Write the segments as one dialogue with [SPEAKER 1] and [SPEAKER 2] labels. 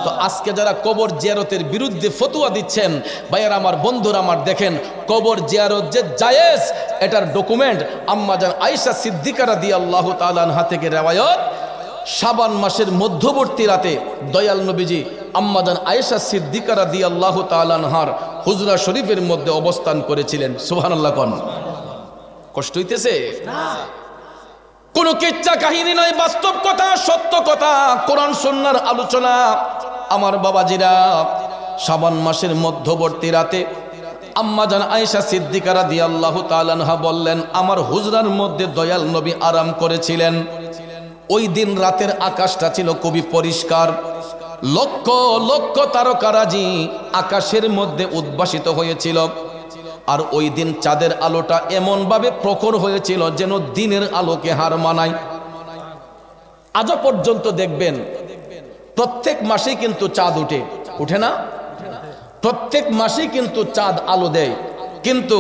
[SPEAKER 1] তো আজকে যারা কবর জিয়ারতের বিরুদ্ধে ফতোয়া দিচ্ছেন, ভাইয়েরা আমার, বন্ধুরা আমার, দেখেন কবর জিয়ারত যে জায়েজ এটার ডকুমেন্ট আম্মাজান আয়েশা সিদ্দিকা রাদিয়াল্লাহু তাআলা আনহা থেকে রিওয়ায়াত। শাবান মাসের মধ্যবর্তী রাতে দয়াল নবীজি আম্মাজান আয়েশা সিদ্দিকা রাদিয়াল্লাহু তাআলা আনহার হুজরা শরীফের মধ্যে অবস্থান করেছিলেন। সুবহানাল্লাহ কোন কষ্ট হইতেছে না, কোনো কিচ্ছা কাহিনী নয়, বাস্তব কথা, সত্য কথা, কোরআন সুন্নাহর আলোচনা। আমার বাবাজিরা, শাবান মাসের মধ্যবর্তী রাতে আম্মাজান আয়েশা সিদ্দিকা রাদিয়াল্লাহু তাআলা আনহা বললেন, আমার হুজরার মধ্যে দয়াল নবী আরাম করেছিলেন। ওই দিন রাতের আকাশটা ছিল খুবই পরিষ্কার, লক্ষ লক্ষ তারকারাজি আকাশের মধ্যে উদ্ভাসিত হয়েছিল। আর ওই দিন চাঁদের আলোটা এমন ভাবে প্রখর হয়েছিল যেন দিনের আলোকে হার মানায়। আজও পর্যন্ত দেখবেন প্রত্যেক মাসেই কিন্তু চাঁদ উঠে না? প্রত্যেক মাসেই কিন্তু চাঁদ আলো দেয়, কিন্তু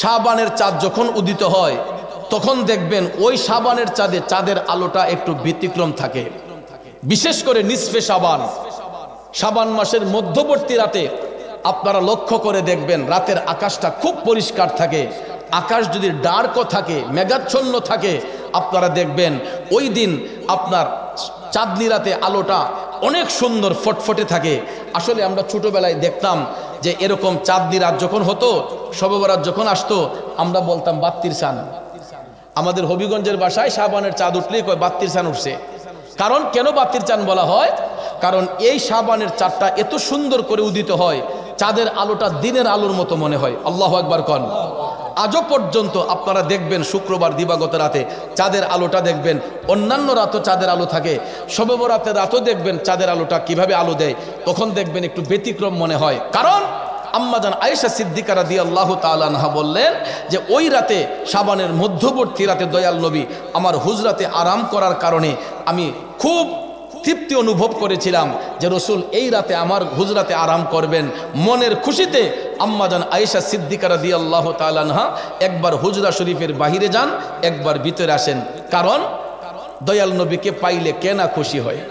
[SPEAKER 1] শাবানের চাঁদ যখন উদিত হয় তখন দেখবেন ওই শাবানের চাঁদে চাঁদের আলোটা একটু ব্যতিক্রম থাকে। বিশেষ করে নিসফে শাবান, শাবান মাসের মধ্যবর্তী রাতে আপনারা লক্ষ্য করে দেখবেন রাতের আকাশটা খুব পরিষ্কার থাকে। আকাশ যদি ডার্কও থাকে, মেঘাচ্ছন্ন থাকে, আপনারা দেখবেন ওই দিন আপনার চাঁদনি রাতে আলোটা অনেক সুন্দর ফটফটে থাকে। আসলে আমরা ছোটবেলায় দেখতাম যে এরকম চাঁদনি রাত যখন হতো, শবে বরাত যখন আসতো, আমরা বলতাম বাত্তির চাঁদ। আমাদের হবিগঞ্জের বাসায় শাবানের চাঁদ উঠলেই কয় বাত্তির চাঁদ উঠছে। কারণ কেন বাত্তির চাঁদ বলা হয়? কারণ এই শাবানের চাঁদটা এত সুন্দর করে উদিত হয়, চাঁদের আলোটা দিনের আলোর মতো মনে হয়। আল্লাহু আকবার কোন। আজও পর্যন্ত আপনারা দেখবেন শুক্রবার দিবাগত রাতে চাঁদের আলোটা দেখবেন, অন্যান্য রাতও চাঁদের আলো থাকে, শবে বরাতের রাতও দেখবেন চাঁদের আলোটা কিভাবে আলো দেয়, তখন দেখবেন একটু ব্যতিক্রম মনে হয়। কারণ আম্মাজান আয়েশা সিদ্দিকা রাদিয়াল্লাহু তাআলা আনহা বললেন যে ওই রাতে শাবানের মধ্যবর্তী রাতে দয়াল নবী আমার হুজরাতে আরাম করার কারণে আমি খুব তৃপ্তি অনুভব করেছিলাম যে রসুল এই রাতে আমার হুজরাতে আরাম করবেন। মনের খুশিতে আম্মাজান আয়েশা সিদ্দিকা রাদিয়াল্লাহু তাআলা আনহা একবার হুজরা শরীফের বাহিরে যান, একবার ভিতরে আসেন। কারণ দয়াল নবীকে পাইলে কে না খুশি হয়,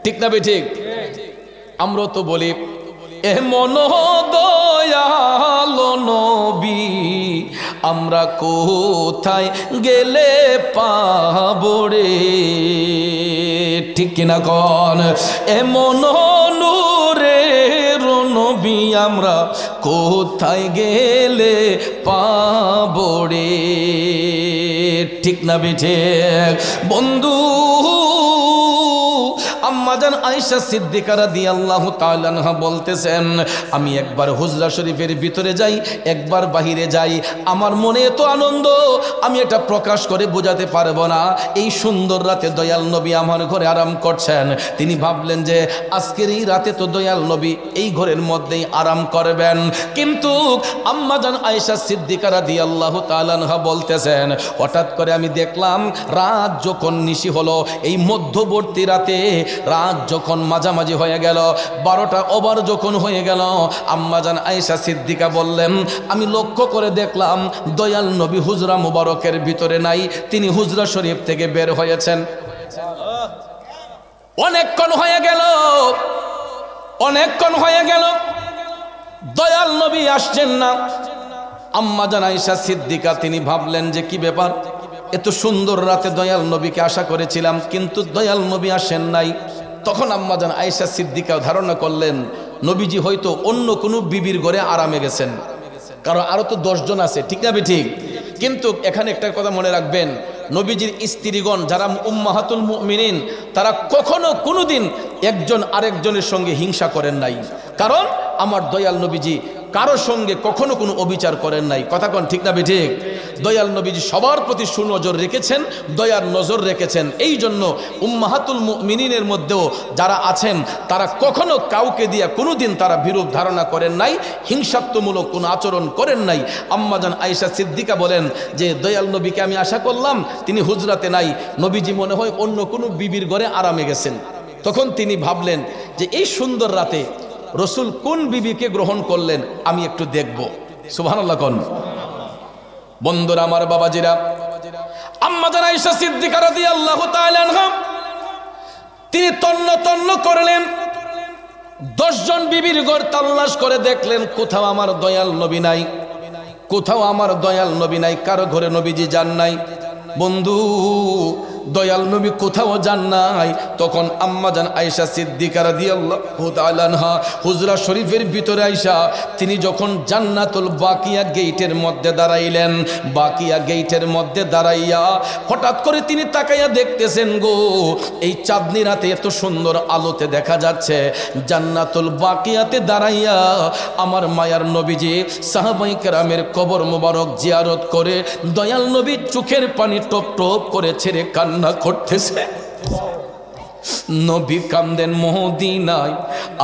[SPEAKER 1] ঠিক না ঠিক? আমরা তো বলি এমন দয়াল নবী আমরা কোথায় গেলে পাবো রে, ঠিক কিনা কোন? এমন নূরের নবী আমরা কোথায় গেলে পাবো রে, ঠিক না বেঠে বন্ধু? আম্মাজান আয়েশা সিদ্দিকা রাদিয়াল্লাহু তাআলা আনহা বলতেছেন, আমি একবার হুজরা শরীফের ভিতরে যাই, একবার বাহিরে যাই, আমার মনে এত আনন্দ আমি এটা প্রকাশ করে বোঝাতে পারবো না। এই সুন্দর রাতে দয়াল নবী আমার ঘরে আরাম করছেন। তিনি ভাবলেন যে আজকের এই রাতে তো দয়াল নবী এই ঘরের মধ্যেই আরাম করবেন। কিন্তু আম্মাজান আয়েশা সিদ্দিকা রাদিয়াল্লাহু তাআলা আনহা বলতেছেন, হঠাৎ করে আমি দেখলাম রাত যখন নিশি হলো, এই মধ্যবর্তী রাতে রাত যখন মাঝামাঝি হয়ে গেল, 12টা ওভার যখন হয়ে গেল, আম্মাজান আয়েশা সিদ্দিকা বললেন, আমি লক্ষ্য করে দেখলাম দয়াল নবী হুজরা মুবারকের ভিতরে নাই, তিনি হুজরা শরীফ থেকে বের হয়েছেন। অনেকক্ষণ হয়ে গেল দয়াল নবী আসছেন না। আম্মাজান আয়েশা সিদ্দিকা তিনি ভাবলেন যে কি ব্যাপার, এত সুন্দর রাতে দয়াল নবীকে আশা করেছিলাম কিন্তু দয়াল নবী আসেন নাই। তখন আম্মাজান আয়েশা সিদ্দিকা ধারণা করলেন নবীজি হয়তো অন্য কোনো বিবির ঘরে আরামে গেছেন, কারণ আরো তো 10 জন আছে, ঠিক না ঠিক? কিন্তু এখানে একটা কথা মনে রাখবেন, নবীজির স্ত্রীগণ যারা উম্মাহাতুল মুমিনিন তারা কখনো কোনোদিন একজন আরেকজনের সঙ্গে হিংসা করেন নাই। কারণ আমার দয়াল নবীজি কারো সঙ্গে কখনো কোনো অবিচার করেন নাই। কথা কোন ঠিক না ঠিক? দয়াল নবীজি সবার প্রতি সুনজর রেখেছেন, দয়ার নজর রেখেছেন। এই জন্য উম্মাহাতুল মুমিনিনের মধ্যেও যারা আছেন তারা কখনো কাউকে দিয়ে কোনোদিন তারা বিরূপ ধারণা করেন নাই, হিংসাত্মমূলক কোনো আচরণ করেন নাই। আম্মাজান আয়েশা সিদ্দিকা বলেন যে দয়াল নবীকে আমি আশা করলাম তিনি হুজরাতে নাই, নবীজি মনে হয় অন্য কোনো বিবির ঘরে আরামে গেছেন। তখন তিনি ভাবলেন যে এই সুন্দর রাতে রসুল কোন বিবিকে গ্রহণ করলেন আমি একটু দেখব। সুবহানাল্লাহ কোন। বন্ধুরা আমার, বাবাজিরা, আম্মাজান আয়েশা সিদ্দিকা রাদিয়াল্লাহু তাআলা আনহা তিনি তন্ন তন্ন করলেন 10 জন বিবির ঘর তালাশ করে দেখলেন কোথাও আমার দয়াল নবী নাই, কোথাও আমার দয়াল নবী নাই, কারো ঘরে নবীজি যান নাই। বন্ধু, দয়াল নবী কোথাও যান নাই। তখন আম্মাজান আয়েশা সিদ্দিকা রাদিয়াল্লাহু তাআলা আনহা হুজরা শরীফের ভিতরে আয়েশা তিনি যখন জান্নাতুল বাকিয়া গেটের মধ্যে দাঁড়াইলেন, বাকিয়া গেটের মধ্যে দাঁড়াইয়া হঠাৎ করে তিনি তাকাইয়া দেখতেছেন গো, এই চাঁদনি রাতে এত সুন্দর আলোতে দেখা যাচ্ছে জান্নাতুল বাকিয়াতে দাঁড়াইয়া আমার মায়ার নবীজি সাহাবায়ে কেরামের কবর মোবারক জিয়ারত করে দয়াল নবীর চোখের পানি টপ টপ করে ছেড়ে কান্না করতেছে। নবী কান্দেন মদিনায়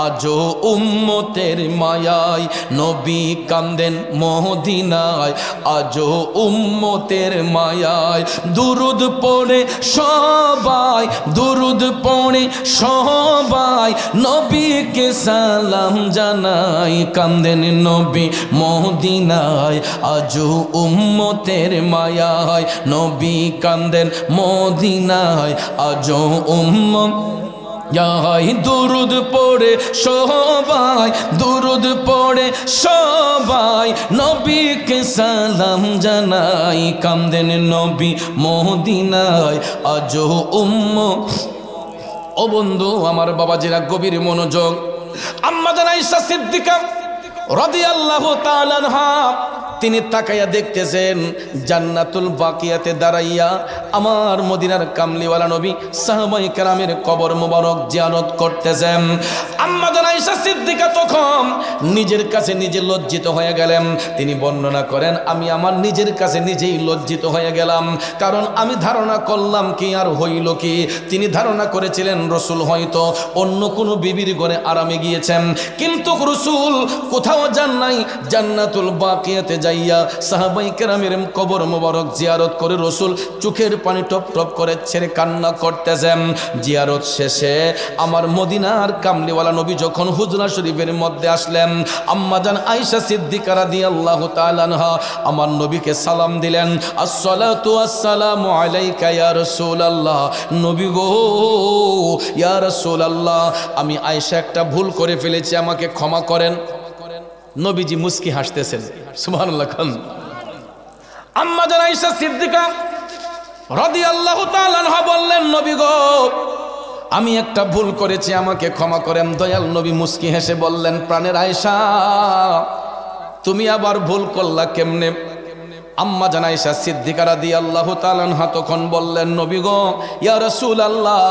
[SPEAKER 1] আজো উম্মতের মায়ায়, নবী কান্দেন মদিনায় আজো উম্মতের মায়ায়। দুরুদ পড়ে সবাই, দুরুদ পড়ে সবাই নবীকে সালাম জানাই। কান্দেন নবী মদিনায় আজো উম্মতের মায়ায়, নবী কান্দেন মদিনায় আজো উম্মত। দুরুদ পড়ে সবাই, দুরুদ পড়ে সবাই নবীকে সালাম জানাই। কান্দেন নবী মদিনায় আজো উম্মত। ও বন্ধু আমার বাবাজিরা, গভীর মনোযোগ। আম্মাজান আয়েশা সিদ্দিকা রাদিয়াল্লাহু তাআলা আনহা তিনি তাকাইয়া দেখতেছেন জান্নাতুল বাকিয়াতে দাঁড়াইয়া আমার মদিনার কামলিওয়ালা নবী সাহাবায়ে কেরামের কবর মোবারক জিয়ারত করতেছেন। আম্মাজান আয়েশা সিদ্দিকা তখন নিজের কাছে নিজে লজ্জিত হয়ে গেলেন। তিনি বর্ণনা করেন, আমি আমার নিজের কাছে নিজেই লজ্জিত হয়ে গেলাম, কারণ আমি ধারণা করলাম কি আর হইল কি। তিনি ধারণা করেছিলেন রসুল হয়তো অন্য কোনো বিবির ঘরে আরামে গিয়েছেন, কিন্তু রসুল কোথাও যান নাই। জান্নাতুল বাকিয়াতে যাইয়া সাহাবায়ে কেরামের কবর মোবারক জিয়ারত করে রসুল চোখের পানি টপ টপ করে ছেড়ে কান্না করতেছেন। জিয়ারত শেষে আমার মদিনার কামলিওয়ালা নবী যখন হুজরা শরীফের মধ্যে আসলেন, আম্মাজান আয়েশা সিদ্দিকা রাদিয়াল্লাহু তাআলা আনহা আমার নবীকে সালাম দিলেন, আসসালাতু আসসালামু আলাইকা ইয়া রাসূলুল্লাহ। নবী গো, ইয়া রাসূলুল্লাহ, আমি আয়েশা একটা ভুল করে ফেলেছি, আমাকে ক্ষমা করেন। নবীজি মুস্কি হাসতেছেন, সুবহানাল্লাহ। আম্মাজান আয়েশা সিদ্দিকা রাদিয়াল্লাহু তাআলা আনহা বললেন, নবী গো, আমি একটা ভুল করেছি, আমাকে ক্ষমা করেন। দয়াল নবী মুস্কি হেসে বললেন, প্রাণের আয়েশা, তুমি আবার ভুল করলা কেমনে? আম্মাজান আয়েশা সিদ্দিকা রাদিয়াল্লাহু তাআলা আনহা তখন বললেন, নবী গো, ইয়া রাসূলুল্লাহ,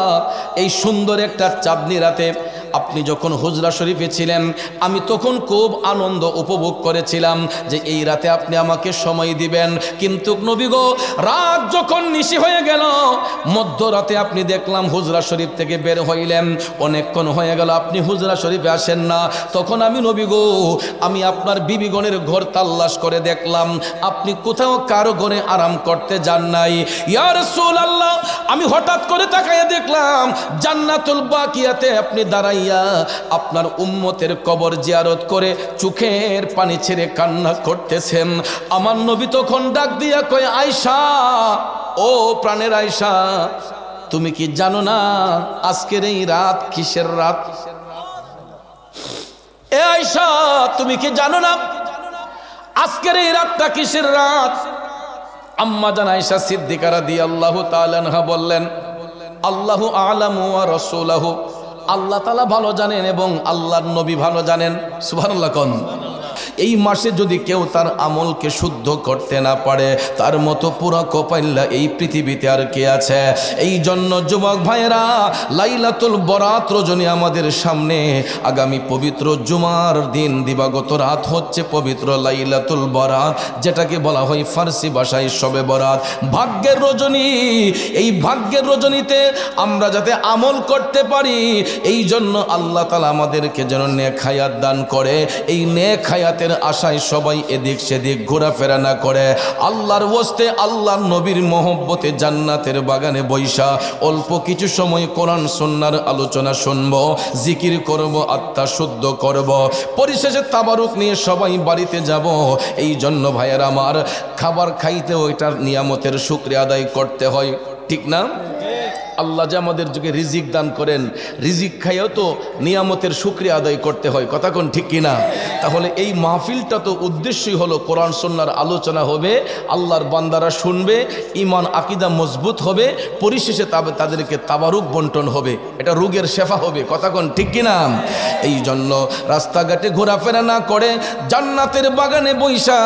[SPEAKER 1] এই সুন্দর একটা চাঁদনি রাতে আপনি যখন হুজরা শরীফে ছিলেন, আমি তখন খুব আনন্দ উপভোগ করেছিলাম যে এই রাতে আপনি আমাকে সময় দিবেন। কিন্তু নবী গো, রাত যখন নিশি হয়ে গেল, মধ্যরাতে আপনি দেখলাম হুজরা শরীফ থেকে বের হইলেন, অনেকক্ষণ হয়ে গেল আপনি হুজরা শরীফে আসেন না। তখন আমি নবী গো, আমি আপনার বিবিগণের ঘর তালাশ করে দেখলাম আপনি কোথাও কারো ঘরে আরাম করতে যান নাই। ইয়া রাসূলুল্লাহ, আমি হঠাৎ করে তাকাইয়া দেখলাম জান্নাতুল বাকিয়াতে আপনি দাঁড়াই আপনার উম্মতের কবর জিয়ারত করে চোখের পানি ছেড়ে কান্না করতেছেন। আমার নবী তখন ডাক দিয়া কয়, আয়েশা, ও প্রাণের আয়েশা, তুমি কি জানো না আজকের এই রাত কিসের রাত? এ আয়েশা, তুমি কি জানো না আজকের এই রাতটা কিসের রাত? আম্মাজান আয়েশা সিদ্দিকা রাদিয়াল্লাহু তাআলা আনহা বললেন, আল্লাহু আ'লামু ওয়া রাসূলুহু, আল্লাহ তাআলা ভালো জানেন এবং আল্লাহর নবী ভালো জানেন। সুবহানাল্লাহ। কোন এই মাসে যদি কেউ তার আমলকে শুদ্ধ করতে না পারে, তার মতো পুরা কপাইল্লা এই পৃথিবীতে আর কে আছে? এই জন্য যুবক ভাইরা, লাইলাতুল বরাত রজনী আমাদের সামনে। আগামী পবিত্র জুমার দিন দিবাগত রাত হচ্ছে পবিত্র লাইলাতুল বরাত, যেটাকে বলা হয় ফার্সি ভাষায় শবে বরাত, ভাগ্যের রজনী। এই ভাগ্যের রজনীতে আমরা যাতে আমল করতে পারি, এই জন্য আল্লাহ তাআলা আমাদেরকে যেন নেক হায়াত দান করে। এই নেক হায়াতের আশায় সবাই এদিক সেদিক ঘোরাফেরা না করে, আল্লাহর ওয়াস্তে আল্লাহর নবীর মহব্বতে জান্নাতের বাগানে বৈশা অল্প কিছু সময় কোরআন সুন্নাহর আলোচনা শুনব, জিকির করব, আত্মা শুদ্ধ করব, পরিশেষে তাবারুক নিয়ে সবাই বাড়িতে যাব। এই জন্য ভাইয়ের আমার, খাবার খাইতে ওইটার নিয়ামতের শুকরিয়া আদায় করতে হয়, ঠিক না? আল্লাহ যে আমাদের যুগে রিজিক দান করেন, রিজিক খাইয়েও তো নিয়ামতের শুকরিয়া আদায় করতে হয়, কথা কোন ঠিক কিনা? তাহলে এই মাহফিলটা তো উদ্দেশ্যই হলো কোরআন সুন্নাহর আলোচনা হবে, আল্লাহর বান্দারা শুনবে, ঈমান আকীদা মজবুত হবে, পরিশেষে তাদেরকে তাবারুক বন্টন হবে, এটা রোগের শেফা হবে, কথা কোন ঠিক কিনা? এই জন্য রাস্তাঘাটে ঘোরাফেরা না করে জান্নাতের বাগানে বৈশা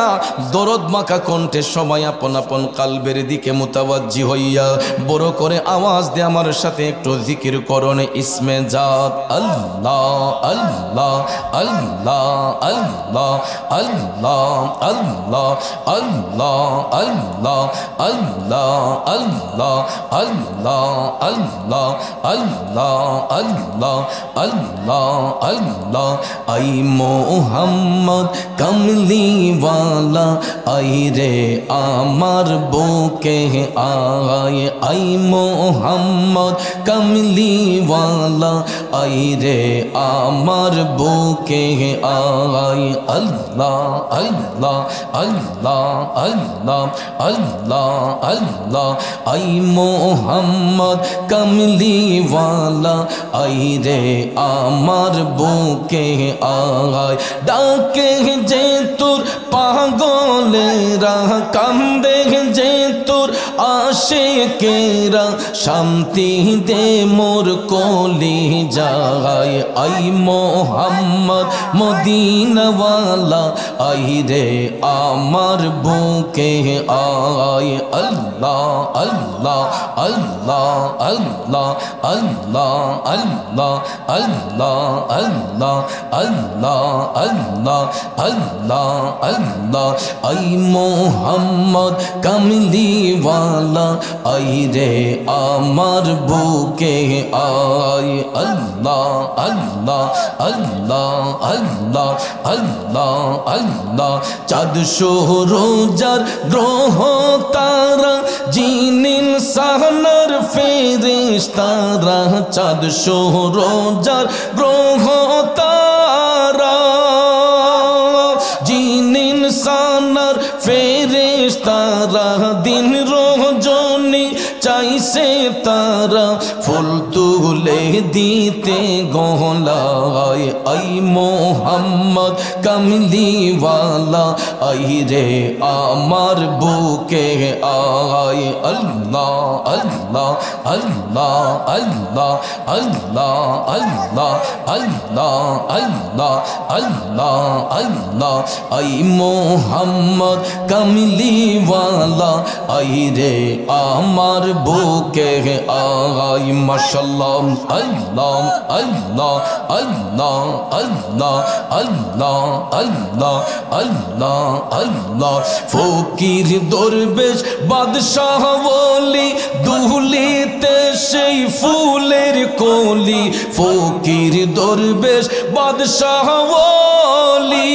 [SPEAKER 1] দরদ মাখা কণ্ঠে সবাই আপন আপন কালবের দিকে মুতাওয়াজ্জি হইয়া বড় করে আওয়াজ দিয়ে আমার সাথে একটু জিকির করুন ইসমে জাত আল্লাহ আল্লাহ আল্লাহ আল্লাহ আল্লাহ আল্লাহ আল্লাহ আল্লাহ আল্লাহ আল্লাহ আল্লাহ আল্লাহ আল্লাহ আল্লাহ আল্লাহ আল্লাহ আই মোহাম্মদ কমলিওয়ালা আই রে আমার বুকে আয় আই মোহাম্মদ কমলিওয়ালা আই রে আমার বুকে আয় আল্লাহ আল্লাহ আল্লাহ আল্লাহ আল্লাহ আল্লাহ আই মোহাম্মদ কমলিওয়ালা আই রে আমার বুকে আয় ডাকে যে তোর পাগলেরা কান্দে যে তোর আশিকেরা শান্তি দে মোর কলি যায় আই মোহাম্মদ মদিনাওয়ালা আই রে আমার বুকে আয় আল্লাহ আল্লাহ আল্লাহ আল্লাহ আল্লাহ আল্লাহ আল্লাহ আল্লাহ আল্লাহ আল্লাহ আল্লাহ আল্লাহ আই মোহাম্মদ কমলিওয়ালা আই রে আমার বুকে আয় আল্লাহ আল্লাহ আল্লাহ আল্লাহ আল্লাহ আল্লাহ চাঁদ সূরজার গ্রহ তারা জিন ইনসানের ফেরেশতারা চাঁদ সূরজার গ্রহ তারা জিন ইনসানের ফেরেশতারা দিন রজনী চাইছে তারা ফুল তুলে দিতে গলায় আই মোহাম্মদ কমলিওয়ালা আই রে আমার বুকে আয় আল্লাহ আল্লাহ আল্লাহ আল্লাহ আল্লাহ আল্লাহ আল্লাহ আল্লাহ আল্লাহ আল্লাহ আই মোহাম্মদ কমলিওয়ালা আই রে আমার বুকে আয় মাশাআল্লাহ আল্লাহ আল্লাহ আল্লাহ আল্লাহ আল্লাহ আল্লাহ আল্লাহ আল্লাহ ফকির দরবেশ বাদশাহ ওলি দুলিতে সেই ফুলের কলি ফকির দরবেশ বাদশাহ ওলি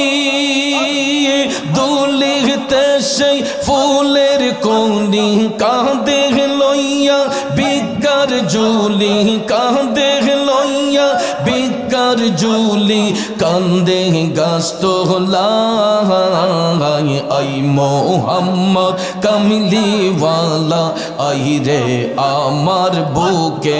[SPEAKER 1] দুলিতে সেই ফুলের কলি কাঁদে লইয়া বিকার জুলি কাঁদে লইয়া বিকার জুলি কান্দে গাছতলায় আই মোহাম্মদ কমলিওয়ালা আই রে আমার বুকে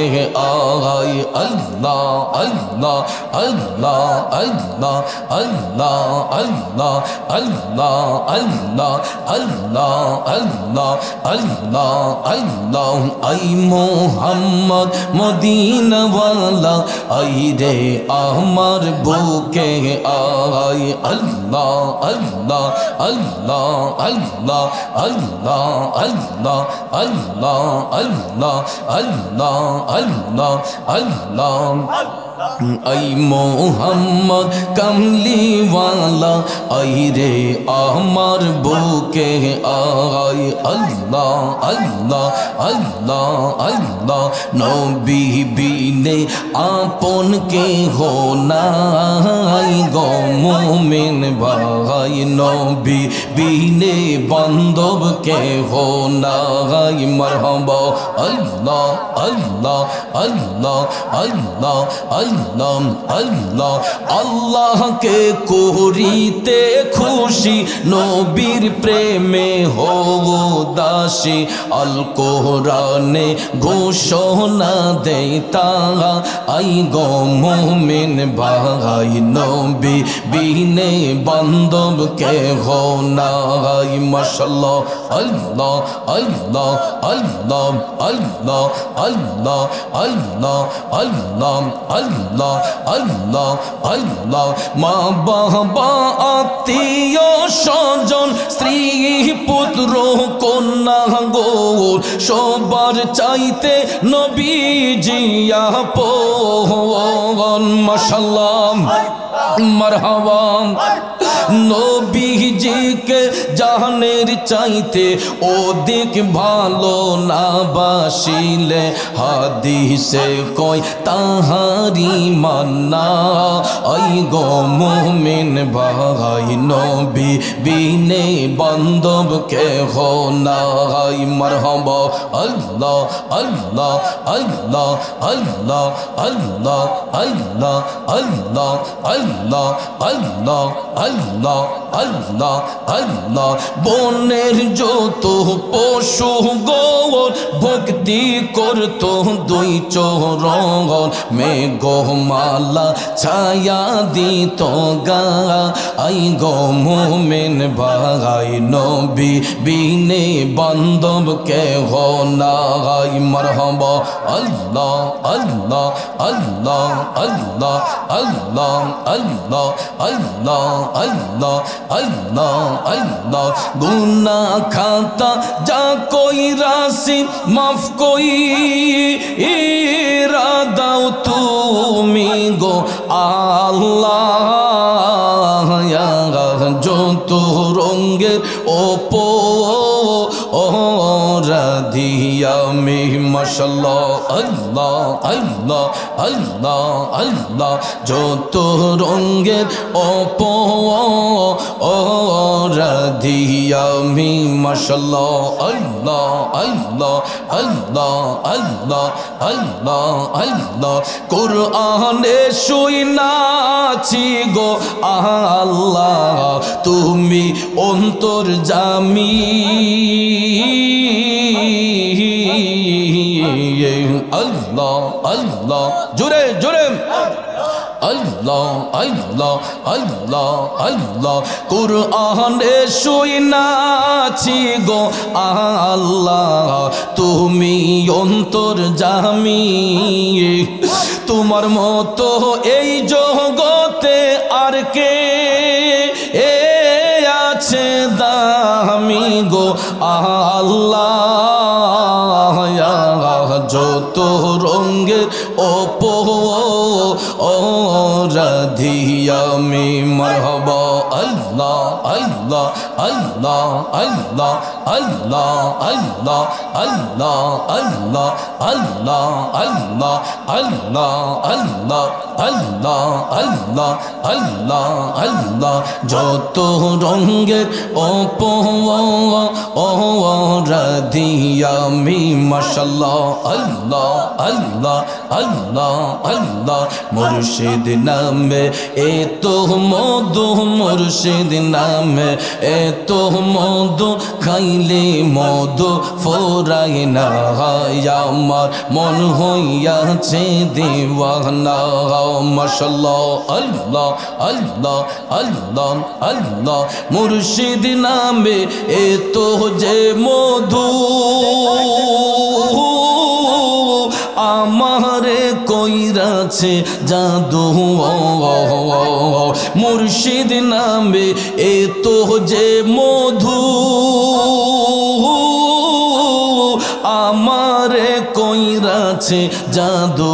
[SPEAKER 1] আয় আল্লাহ আল্লাহ আল্লাহ আল্লাহ আল্লাহ আল্লাহ আল্লাহ আল্লাহ আল্লাহ আল্লাহ আল্লাহ আল্লাহ আই মোহাম্মদ মদিনাওয়ালা আই রে আমার বুকে আয় আল্লাহ আল্লাহ আল্লাহ আল্লাহ আল্লাহ আল্লাহ আল্লাহ আল্লাহ আল্লাহ আল্লাহ আল্লাহ আই মোহাম্মদ কমলিওয়ালা আই রে আমার বুকে আয় আল্লাহ আল্লাহ আল্লাহ আল্লাহ নবী বিনে আপন কে হো নাই গো মুমিন ভাই নবী বিনে বান্ধব কে হো নাই মারহাবা আল্লাহ আল্লাহ আল্লাহ আল্লাহ আল্লাহ আল্লাহ আল্লাহকে করিতে খুশি নবীর প্রেমে হও দাসী আল কোরআনে ঘোষণা দেই তাহা আই গো মুমিন ভাই নবী বিনে বান্ধব কে হো নাই মাশাআল্লাহ আল্লাহ আল্লাহ আল্লাহ আল্লাহ আল্লাহ আল্লাহ আল্লাহ আল্লাহ আল্লাহ আল্লাহ মা বাবা আত্মীয় স্বজন স্ত্রী পুত্র কন্যা গো সবার চাইতে নবীজি আপন মাশাআল্লাহ মারহাবা নবীজিকে জাহানের চাইতে অধিক ভালো না বাসিলে হাদিসে কয় তাহারি মান্না আই গো মুমিন ভাই নবী বিনে বান্ধব কে হো নাই মারহাবা আল্লাহ আল্লাহ আল্লাহ আল্লাহ আল্লাহ আল্লাহ আল্লাহ আল্লাহ আল্লাহ আল্লাহ আল্লাহ আল্লাহ বনের যত পশু গোর ভক্তি করত দুই চরণ মেঘমালা ছায়া দিত গা আই গো মুমিন ভাই নবী বিনে বান্ধব কে হো নাই মারহাবা আল্লাহ আল্লাহ আল্লাহ আল্লাহ আল্লাহ আল্লাহ আল্লাহ আল্লাহ আল্লাহ আল্লাহ গুনাহ খাতা যা কোই রাশি মাফ কই দাও তুমি গো আল্লাহ যত রঙ্গের ওপো রাধিয়ামি মাশাআল্লাহ আল্লাহ আল্লাহ আল্লাহ আল্লাহ যত রঙ্গের ওপো রাধিয়ামি মাশাআল্লাহ আল্লাহ আল্লাহ আল্লাহ আল্লাহ আল্লাহ আল্লাহ কোরআনে শুনাছি গো আল্লাহ তুমি অন্তর্যামী আল্লাহ আল্লাহ জোরে জোরে আল্লাহ আল্লাহ আল্লাহ আল্লাহ কুরআনে শুনাছি গো আল্লাহ তুমি অন্তর্যামী তোমার মতো এই জগতে আর কে আছে দামি গো আল্লাহ যত রঙ্গের ওপো রাধিয়ামি মারহাবা আল্লাহ আল্লাহ আল্লাহ আল্লাহ আল্লাহ আল্লাহ আল্লাহ আল্লাহ আল্লাহ আল্লাহ আল্লাহ আল্লাহ আল্লাহ আল্লাহ আল্লাহ আল্লাহ যত রঙ্গের ওপো রাধিয়ামি মাশাআল্লাহ আল্লাহ আল্লাহ আল্লাহ আল্লাহ মুর্শিদ নামে এত মধু মুর্শিদ নামে এত মধু খাইলে মধু ফোরায় না আমার মন হইয়াছে দিওয়ানা মাশাআল্লাহ আল্লাহ আল্লাহ আল্লাহ আল্লাহ মুর্শিদ নামে এত যে মধু আমারে কইরাছে জাদু মুর্শিদ নামে এত যে মধু আমারে কইরাছে জাদু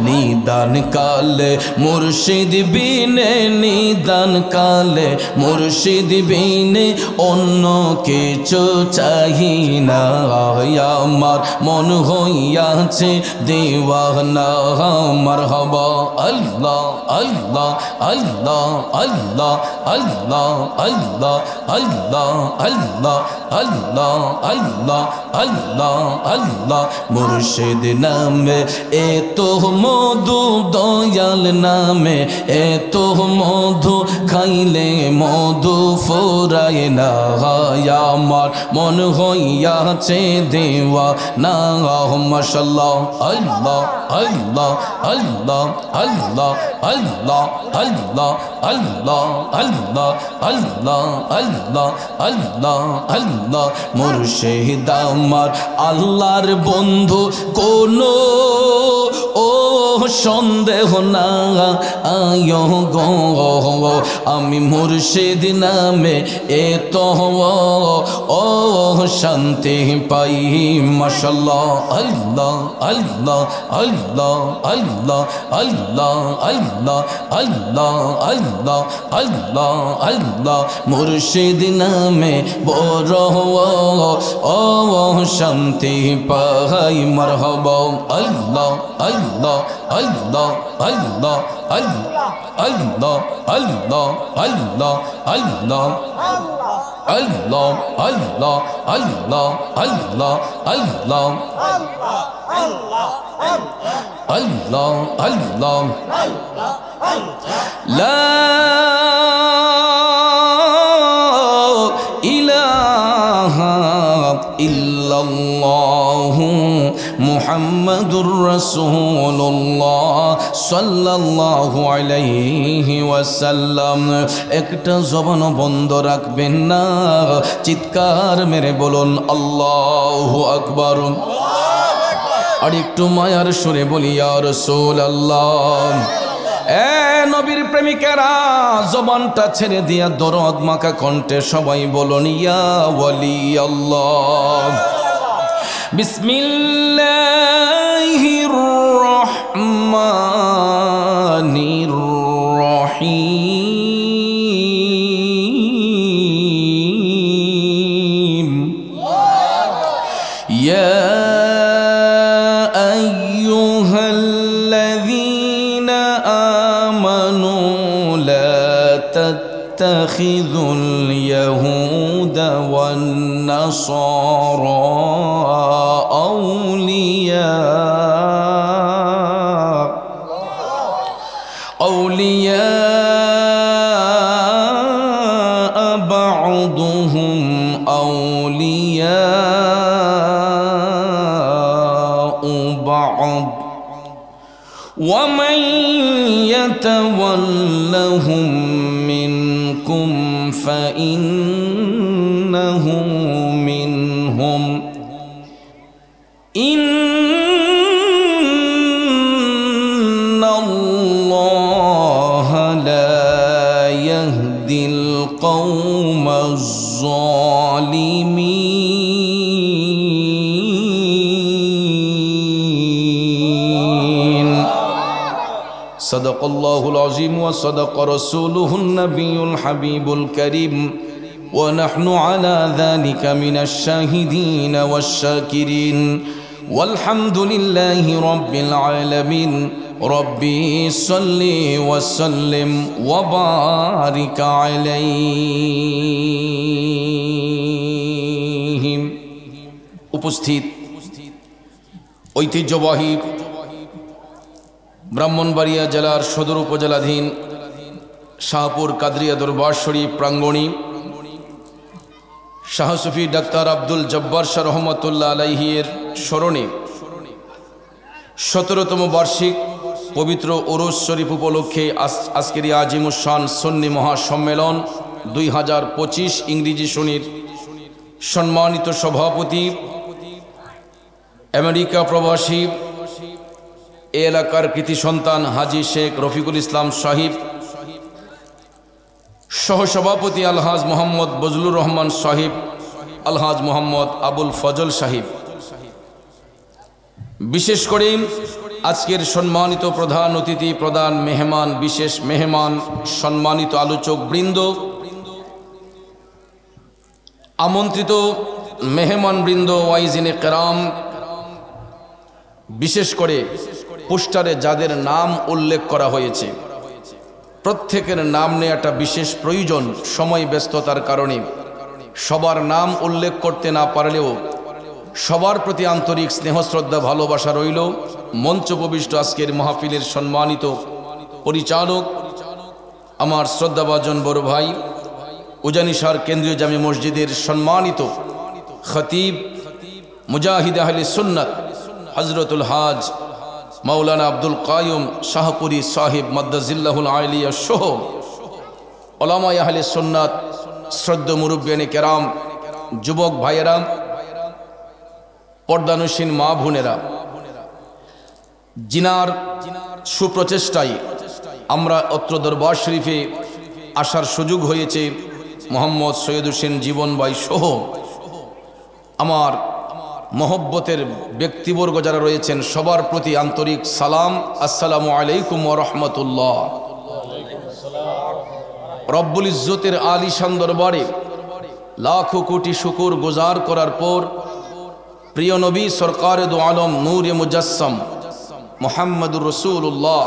[SPEAKER 1] নিদান কালে মুর্শিদ বিনে, নিদান কালে মুর্শিদ বিনে অন্য কিছু চাহি না। আমার মন হইয়াছে দিওয়ানা। মারহাবা আল্লাহ আল্লাহ আল্লাহ আল্লাহ আল্লাহ আল্লাহ আল্লাহ আল্লাহ আল্লাহ আল্লাহ আল্লাহ আল্লাহ। মুর্শিদ নামে এত মধু, দয়াল নামে এত মধু, খাইলে মধু ফুরায় না। আমার মন হইয়াছে দিওয়ানা। মাশাআল্লাহ আল্লাহ আল্লাহ আল্লাহ আল্লাহ আল্লাহ আল্লাহ আল্লাহ আল্লাহ আল্লাহ আল্লাহ আল্লাহ আল্লাহ। মুর্শিদ আমার আল্লাহর বন্ধু, কোনো ও সন্দেহ না আয়ো গো। আমি মুর্শিদ নামে এত ও শান্তি পাই। মাশাআল্লাহ আল্লাহ আল্লাহ আল্লাহ আল্লাহ আল্লাহ আল্লাহ আল্লাহ আল্লাহ আল্লাহ আল্লাহ। মুর্শিদ নামে বড় ও শান্তি পাই। মারহাবা আল্লাহ আল্লাহ আল্লাহ আল্লাহ আল্লাহ আল্লাহ আল্লাহ আল্লাহ আল্লাহ আল্লাহ আল্লাহ আল্লাহ আল্লাহ আল্লাহ আল্লাহ আল্লাহ লা ইলাহা ইল্লাল্লাহু মুহাম্মাদুর রাসূলুল্লাহ সাল্লাল্লাহু আলাইহি ওয়াসাল্লাম। একটা জবান বন্ধ রাখবেন না, চিৎকার মেরে বলুন আল্লাহু আকবার। আর একটু মায়ার সুরে বলি ইয়া রাসূলুল্লাহ। এ নবীর প্রেমিকেরা, জবানটা ছেড়ে দিয়া দরদ মাখা কণ্ঠে সবাই বলুন ইয়া ওয়ালি আল্লাহ। বিসমিল্লাহির রহমানির রহিম। ইয়া اتخذوا اليهود والنصارى أولياء بعضهم أولياء بعض ومن يتولهم منكم فإنه منهم إن الله لا يهدي القوم الظالمين. صدق الله العظيم وصدق رسوله النبي الحبيب الكريم ونحن على ذلك من الشاهدين والشاكرين والحمد لله رب العالمين. ربي صل وسلم وبارك عليهم. উপস্থিত ঐতিহ্যবাহী ব্রাহ্মণবাড়িয়া জেলার সদর উপজেলাধীন শাহপুর কাদরিয়া দরবার শরীফ প্রাঙ্গণী শাহ সুফি ডাক্তার আব্দুল জব্বার শাহ রহমতুল্লাহ আলাইহির স্মরণে 17তম বার্ষিক পবিত্র উরুস শরীফ উপলক্ষে আজকের আজিমুশান সুন্নি মহাসম্মেলন 2025 ইংরেজি শনির সম্মানিত সভাপতি আমেরিকা প্রবাসী এ এলাকার কৃতি সন্তান হাজী শেখ রফিকুল ইসলাম সাহিব, সহসভাপতি আলহাজ মোহাম্মদ বজলুর রহমান সাহিব, আলহাজ মোহাম্মদ আবুল ফজল সাহিব, বিশেষ করে আজকের সম্মানিত প্রধান অতিথি, প্রধান মেহমান, বিশেষ মেহমান, সম্মানিত আলোচক বৃন্দ, আমন্ত্রিত মেহমান বৃন্দ, ওয়াইজিনে কেরাম, বিশেষ করে পোস্টারে যাদের নাম উল্লেখ করা হয়েছে প্রত্যেকের নাম নেওয়াটা বিশেষ প্রয়োজন। সময় ব্যস্ততার কারণে সবার নাম উল্লেখ করতে না পারলেও সবার প্রতি আন্তরিক স্নেহ শ্রদ্ধা ভালোবাসা রইল। মঞ্চ উপবিষ্ট আজকের মাহফিলের সম্মানিত পরিচালক, আমার শ্রদ্ধাভাজন বড় ভাই, উজানিসার কেন্দ্রীয় জামে মসজিদের সম্মানিত খতিব, মুজাহিদ আহলে সুন্নাত হজরতুল হাজ মাওলানা আব্দুল কায়ুম শাহপুরী সাহিব মাদ্দাজিল্লাহুল আলিয়া সহ ওলামায়ে আহলে সুন্নাত, শ্রদ্ধ মুরব্বিয়ানে কেরাম, যুবক ভাইয়েরা, পর্দানুসীন মা বোনেরা, জিনার সুপ্রচেষ্টায় আমরা অত্র দরবার শরীফে আসার সুযোগ হয়েছে। মোহাম্মদ সৈয়দ হোসেন জীবন ভাই সহ আমার মহব্বতের ব্যক্তিবর্গ যারা রয়েছেন সবার প্রতি আন্তরিক সালাম, আসসালামু আলাইকুম ওয়া রাহমাতুল্লাহ। রব্বুল ইজ্জতের আলিশান দরবারে লাখো কোটি শুকর গুজার করার পর প্রিয় নবী সরকারে দু আলম নূরে মুজাসসাম মুহাম্মদুর রাসূলুল্লাহ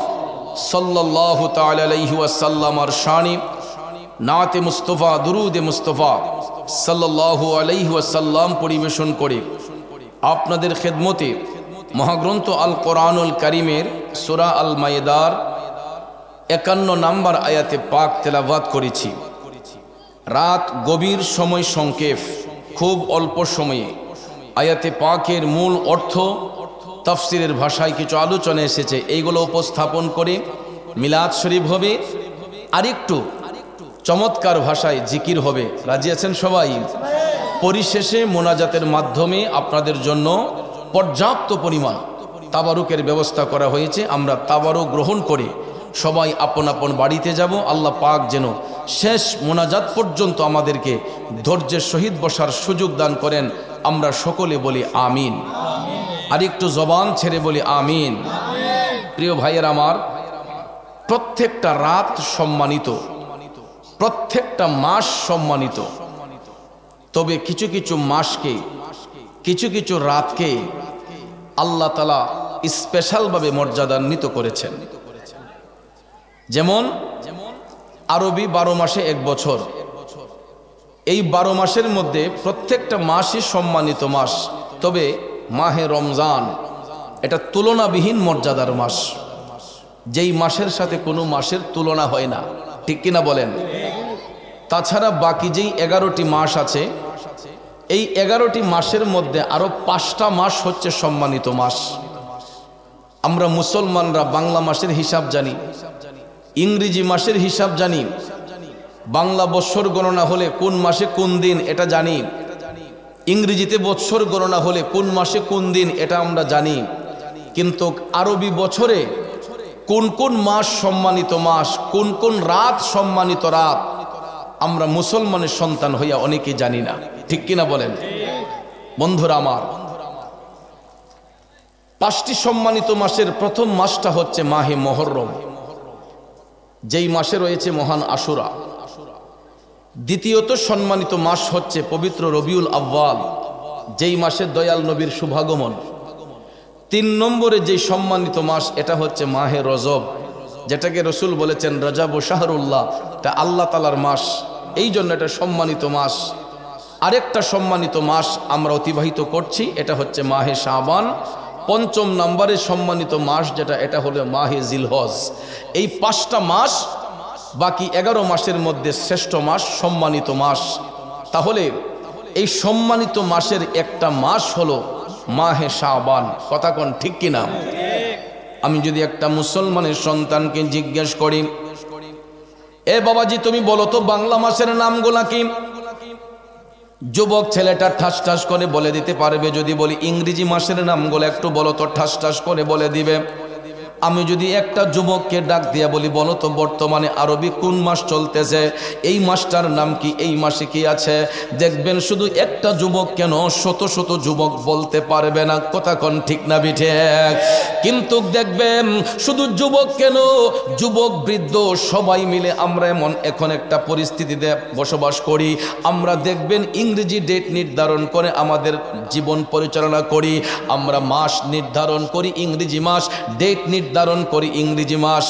[SPEAKER 1] সাল্লাল্লাহু তাআলা আলাইহি ওয়াসাল্লামের শানে নাতে মুস্তাফা, দুরুদে মুস্তাফা সাল্লাল্লাহু আলাইহি ওয়াসাল্লাম পরিবেশন করে আপনাদের খেদমতে মহাগ্রন্থ আল কোরআনুল কারীমের সূরা আল মায়েদার 51 নম্বর আয়াতে পাক তেলাওয়াত করেছি। রাত গভীর, সময় সংক্ষেপ, খুব অল্প সময়ে আয়াতে পাকের মূল অর্থ তাফসিরের ভাষায় কিছু আলোচনা এসেছে, এইগুলো উপস্থাপন করে মিলাদ শরীফ হবে, আরেকটু চমৎকার ভাষায় জিকির হবে। রাজি আছেন সবাই? পরিশেষে মোনাজাতের মাধ্যমে আপনাদের জন্য পর্যাপ্ত পরিমাণ তাবারুকের ব্যবস্থা করা হয়েছে। আমরা তাবারুক গ্রহণ করে সবাই আপন আপন বাড়িতে যাব। আল্লাহ পাক যেন শেষ মোনাজাত পর্যন্ত আমাদেরকে ধৈর্যের সহিত বসার সুযোগ দান করেন। আমরা সকলে বলি আমিন। আরেকটু জবান ছেড়ে বলি আমিন। প্রিয় ভাইয়ের আমার, প্রত্যেকটা রাত সম্মানিত, প্রত্যেকটা মাস সম্মানিত, তবে কিছু কিছু মাসকে, কিছু কিছু রাতকে আল্লাহ তাআলা স্পেশালভাবে মর্যাদান্বিত করেছেন। যেমন আরবি 12 মাসে 1 বছর, এই 12 মাসের মধ্যে প্রত্যেকটা মাসই সম্মানিত মাস, তবে মাহে রমজান এটা তুলনাবিহীন মর্যাদার মাস, যেই মাসের সাথে কোনো মাসের তুলনা হয় না, ঠিক কিনা বলেন? তাছাড়া বাকি যেই 11টি মাস আছে, এই 11টি মাসের মধ্যে আরো 5টা মাস হচ্ছে সম্মানিত মাস। আমরা মুসলমানরা বাংলা মাসের হিসাব জানি, ইংরেজি মাসের হিসাব জানি, বাংলা বৎসর গণনা হলে কোন মাসে কোন দিন এটা জানি, ইংরেজিতে বৎসর গণনা হলে কোন মাসে কোন দিন এটা আমরা জানি, কিন্তু আরবি বছরে কোন কোন মাস সম্মানিত মাস, কোন কোন রাত সম্মানিত রাত, আমরা মুসলমানের সন্তান হইয়া অনেকে জানি না, ঠিক কিনা বলেন? বন্ধুরা আমার, 5টি সম্মানিত মাসের প্রথম মাসটা হচ্ছে মাহে মুহররম, যেই মাসে রয়েছে মহান আশুরা। দ্বিতীয়ত সম্মানিত মাস হচ্ছে পবিত্র রবিউল আউয়াল, যেই মাসে দয়াল নবীর শুভাগমন। 3 নম্বরে যেই সম্মানিত মাস এটা হচ্ছে মাহে রজব, যেটাকে রসুল বলেছেন রজব ও শাহরুল্লাহ, এটা আল্লাহ তাআলার মাস, এই জন্য এটা সম্মানিত মাস। আরেকটা সম্মানিত মাস আমরা অতিবাহিত করছি, এটা হচ্ছে মাহে শাবান। 5ম নম্বরে সম্মানিত মাস যেটা, এটা হলো মাহে জিলহজ। এই 5টা মাস বাকি 11 মাসের মধ্যে শ্রেষ্ঠ মাস, সম্মানিত মাস। তাহলে এই সম্মানিত মাসের একটা মাস হলো মাহে শাবান। কথা কোন ঠিক কিনা? আমি যদি একটা মুসলমানের সন্তানকে জিজ্ঞেস করি, এ বাবাজি তুমি বলো তো বাংলা মাসের নামগুলা কি? যুবক ছেলেটা ঠাস ঠাস করে বলে দিতে পারবে। যদি বলি ইংরেজি মাসের নামগুলো একটু বলো তো, ঠাস ঠাস করে বলে দিবে। আমি যদি একটা যুবককে ডাক দিয়া বলি, বলো তো বর্তমানে আরবি কোন মাস চলতেছে, এই মাসটার নাম কি, এই মাসে কি আছে, দেখবেন শুধু একটা যুবক কেন শত শত যুবক বলতে পারবে না। কথা কোন ঠিক না বিঠে? কিন্তু দেখবেন শুধু যুবক কেন, যুবক বৃদ্ধ সবাই মিলে আমরা এমন এখন একটা পরিস্থিতিতে বসবাস করি, আমরা দেখবেন ইংরেজি ডেট নির্ধারণ করে আমাদের জীবন পরিচালনা করি, আমরা মাস নির্ধারণ করি ইংরেজি মাস, ডেট নির্ধারণ করি ইংরেজি মাস,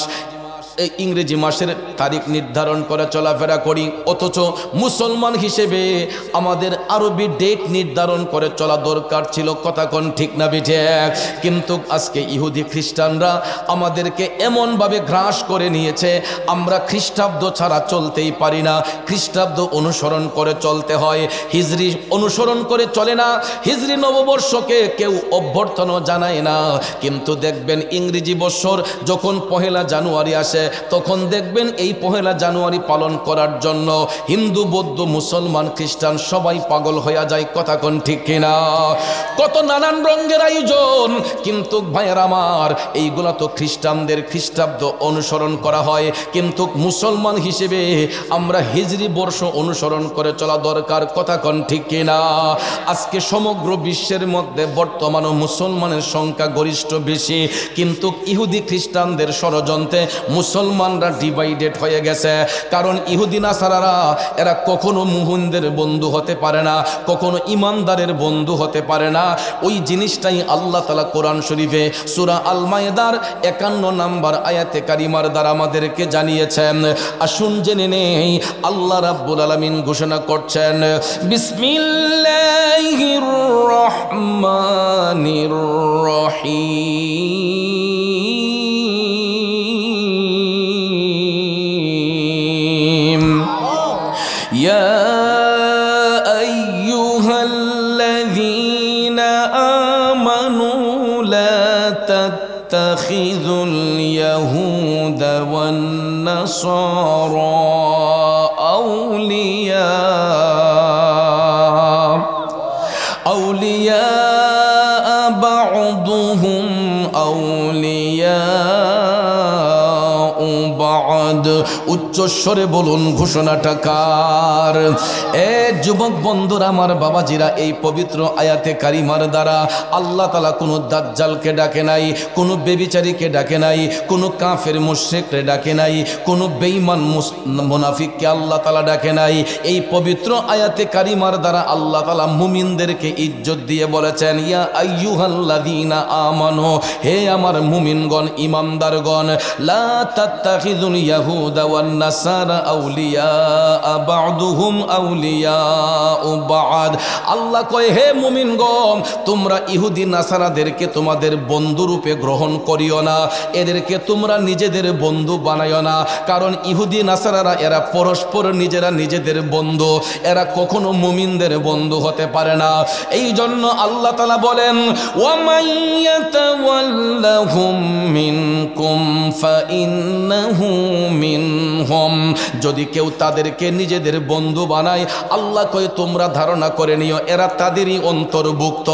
[SPEAKER 1] এই ইংরেজি মাসের তারিখ নির্ধারণ করে চলাফেরা করি। অথচ মুসলমান হিসেবে আমাদের আরবি ডেট নির্ধারণ করে চলা দরকার ছিল। কথা কোন ঠিক না বিঠে? কিন্তু আজকে ইহুদি খ্রিস্টানরা আমাদেরকে এমনভাবে গ্রাস করে নিয়েছে, আমরা খ্রিস্টাব্দ ছাড়া চলতেই পারি না, খ্রিস্টাব্দ অনুসরণ করে চলতে হয়, হিজরি অনুসরণ করে চলে না, হিজরি নববর্ষকে কেউ অভ্যর্থনা জানায় না। কিন্তু দেখবেন ইংরেজি বৎসর যখন 1 জানুয়ারি আসে, তখন দেখবেন এই 1 জানুয়ারি পালন করার জন্য হিন্দু বৌদ্ধ মুসলমান খ্রিস্টান সবাই পাগল হয়ে যায়। কথা কোন ঠিক কিনা? কত নানান রঙের আয়োজন, কিন্তু ভাইয়ের আমার এইগুলা তো খ্রিস্টানদের খ্রিস্টাব্দ অনুসরণ করা হয়, কিন্তু মুসলমান হিসেবে আমরা হিজরি বর্ষ অনুসরণ করে চলা দরকার। কথা কোন ঠিক কিনা? আজকে সমগ্র বিশ্বের মধ্যে বর্তমান মুসলমানের সংখ্যা গরিষ্ঠ বেশি, কিন্তু ইহুদি খ্রিস্টানদের ষড়যন্ত্রে মুসলমানরা ডিভাইডেড হয়ে গেছে। কারণ ইহুদি নাসারারা এরা কখনো মুমিনদের বন্ধু হতে পারে না, কখনো ইমানদারের বন্ধু হতে পারে না। ওই জিনিসটাই আল্লাহ তাআলা কোরআন শরীফে সূরা আল মায়েদার 51 নম্বর আয়াতে কারিমার দ্বারা আমাদেরকে জানিয়েছেন। আসুন জেনে নেই আল্লাহ রাব্বুল আলামিন ঘোষণা করছেন, বিসমিল্লাহির রহমানির রহিম, يا أيها الذين آمنوا لا تتخذوا اليهود والنصارى أولياء بعضهم أولياء بعض। উচ্চস্বরে বলুন ঘোষণাটা কার? এ যুবক বন্ধুরা, আমার বাবাজিরা, এই পবিত্র আয়াতে কারিমার দ্বারা আল্লাহ তাআলা কোনো দাজ্জালকে ডাকে নাই, কোনো বেবিচারীকে ডাকে নাই, কোনো কাফের মুশরিককে ডাকে নাই, কোনো বেঈমান মুনাফিককে আল্লাহ তাআলা ডাকে নাই। এই পবিত্র আয়াতে কারিমার দ্বারা আল্লাহ তাআলা মুমিনদেরকে ইজ্জত দিয়ে বলেছেন, ইয়া আইয়ুহাল্লাযীনা আমানু, হে আমার মুমিনগণ ঈমানদারগণ, লা তাত্তাখিযুল ইয়াহুদা ওয়ান নাসারা আউলিয়া বা'দুহুম আউলিয়া বা'দ। আল্লাহ কয়, হে মুমিনগণ, তোমরা ইহুদি নাসারাদেরকে তোমাদের বন্ধু রূপে গ্রহণ করিও না, এদেরকে তোমরা নিজেদের বন্ধু বানাইও না। কারণ ইহুদি নাসারারা এরা পরস্পর নিজেরা নিজেদের বন্ধু, এরা কখনো মুমিনদের বন্ধু হতে পারে না। এই জন্য আল্লাহ তাআলা বলেন, ওয়া মাইয়াতাওয়াল্লাহুম মিনকুম ফাইন্নাহু মিনহুম, যদি কেউ তাদেরকে নিজেদের বন্ধু বানায়, আল্লাহ কয় তোমরা ধারণা করে নিও এরা তাদেরই অন্তর্ভুক্ত।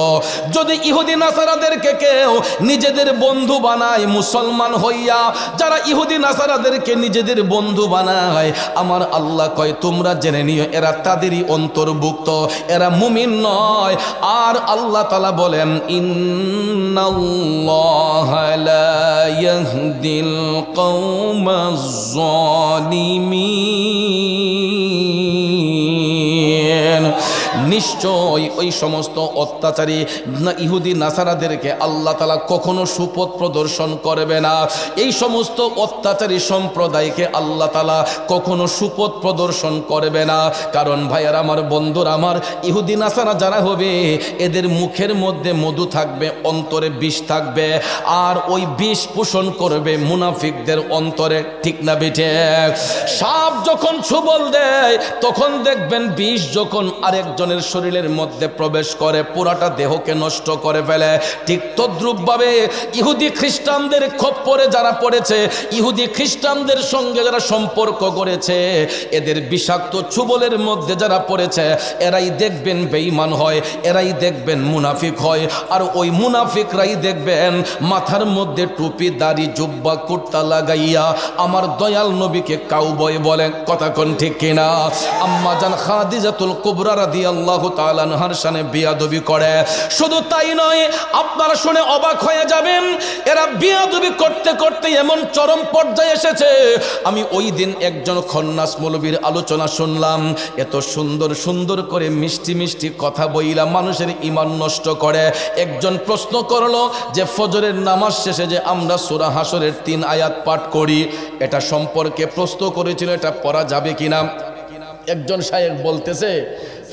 [SPEAKER 1] যদি ইহুদি নাসারাদেরকে কেউ নিজেদের বন্ধু বানায় মুসলমান হইয়া, যারা ইহুদি নাসারাদেরকে নিজেদের বন্ধু বানায়, আমার আল্লাহ কয় তোমরা জেনে নিও এরা তাদেরই অন্তর্ভুক্ত, এরা মুমিন নয়। আর আল্লাহ তাআলা বলেন, ইন্নাল্লাহা লা ইয়াহদিল কওমাজ জালিমিন, নিশ্চয় ওই সমস্ত অত্যাচারী ইহুদি নাসারাদেরকে আল্লাহ তাআলা কখনো সুপথ প্রদর্শন করবে না। এই সমস্ত অত্যাচারী সম্প্রদায়কে আল্লাহ তাআলা কখনো সুপথ প্রদর্শন করবে না। কারণ ভাইয়ার আমার, বন্ধুরা আমার, ইহুদি নাসারা যারা হবে এদের মুখের মধ্যে মধু থাকবে, অন্তরে বিষ থাকবে, আর ওই বিষ পোষণ করবে মুনাফিকদের অন্তরে। ঠিক না বেঠে? সাপ যখন ছোবল দেয় তখন দেখবেন বিষ যখন আরেকজন মানুষজনের শরীরের মধ্যে প্রবেশ করে পুরাটা দেহকে নষ্ট করে ফেলে। ঠিক তদ্রূপভাবে ইহুদি খ্রিস্টানদের খপ্পরে যারা পড়েছে, ইহুদি খ্রিস্টানদের সঙ্গে যারা সম্পর্ক করেছে, এদের বিষাক্ত ছুবলের মধ্যে যারা পড়েছে, এরাই দেখবেন বেঈমান হয়, এরাই দেখবেন মুনাফিক হয়। আর ওই মুনাফিকরাই দেখবেন মাথার মধ্যে টুপি, দাড়ি, জুব্বা, কুর্তা লাগাইয়া আমার দয়াল নবীকে কাউবয় বলে। কথা কোন ঠিক কিনা? আম্মা জান খাদিজাতুল কুবরা রাদিয়াল্লাহু তাআলা আনহার শানে বিয়াদবি করে। শুধু তাই নয়, আপনারা শুনে অবাক হয়ে যাবেন, এরা বিয়াদবি করতে করতে এমন চরম পর্যায়ে এসেছে। আমি ওই দিন একজন খন্নাস মৌলবীর আলোচনা শুনলাম, এত সুন্দর সুন্দর করে মিষ্টি মিষ্টি কথা বইলা মানুষের ঈমান নষ্ট করে। একজন প্রশ্ন করলো যে ফজরের নামাজ শেষে যে আমরা সূরা হাসরের 3 আয়াত পাঠ করি, এটা সম্পর্কে প্রশ্ন করেছিল, এটা পড়া যাবে কিনা? একজন শায়েখ বলতেছে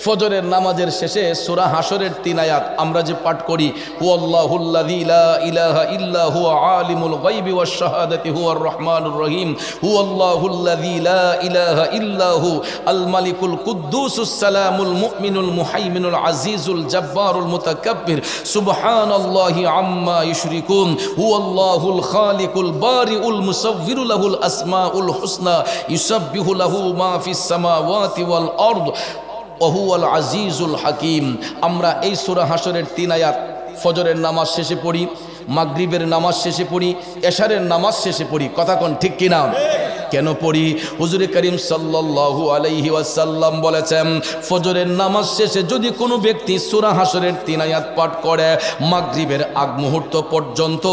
[SPEAKER 1] ফজরের নামাজের শেষে সূরা হাসরের 3 আয়াত আমরা যে পাঠ করি, হুয়াল্লাহুল্লাযী লা ইলাহা ইল্লা হুয়া আলিমুল গায়বি ওয়াশ শাহাদাতি হুয়ার রহমানুর রহিম, হুয়াল্লাহুল্লাযী লা ইলাহা ইল্লা হু আল মালিকুল কুদ্দুসুস সালামুল মুমিনুল মুহাইমিনুল আজিজুল জাব্বারুল মুতাকাব্বির সুবহানাল্লাহি আম্মা ইউশরিকুন, হুয়াল্লাহুল খালিকুল বারিউল মুসাవ్বিরু লাহুল আসমাউল হুসনা ইউসাব্বিহু লাহু মা ফিস সামাওয়াতি ওয়াল আরদ ওহুয়াল আজিজুল হাকিম। আমরা এই সূরা হাসরের 3 আয়াত ফজরের নামাজ শেষে পড়ি, মাগরিবের নামাজ শেষে পড়ি, এশারের নামাজ শেষে পড়ি। কথা কোন ঠিক কিনা? কেন পড়ি? হুজুর করিম সাল্লাল্লাহু আলাইহি ওয়াসাল্লাম বলেছেন, ফজরের নামাজ শেষে যদি কোনো ব্যক্তি সূরা হাসরের 3 আয়াত পাঠ করে, মাগরিবের আগ মুহূর্ত পর্যন্ত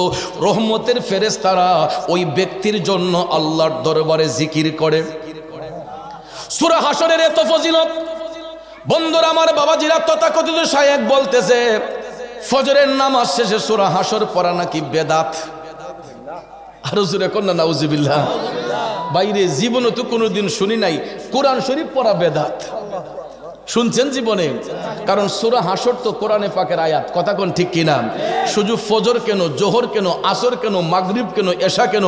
[SPEAKER 1] রহমতের ফেরেশতারা ওই ব্যক্তির জন্য আল্লাহর দরবারে জিকির করে। সূরা হাসরের এত ফজিলত, বন্ধুরা আমার, বাবাজিরা, তথাকথিত শায়েখ বলতেছে ফজরের নামাজ শেষে সূরা হাসর পড়া নাকি বেদাত। আর হুজুরে কন্যা নাউজুবিল্লাহ। বাইরে জীবনে তো কোনোদিন শুনি নাই কোরআন শরীফ পড়া বেদাত। শুনছেন জীবনে? কারণ সূরা হাসর তো কোরআনে পাকের আয়াত। কথা কোন ঠিক কিনা? শুধু ফজর কেন, জোহর কেন, আসর কেন, মাগরিব কেন, এশা কেন,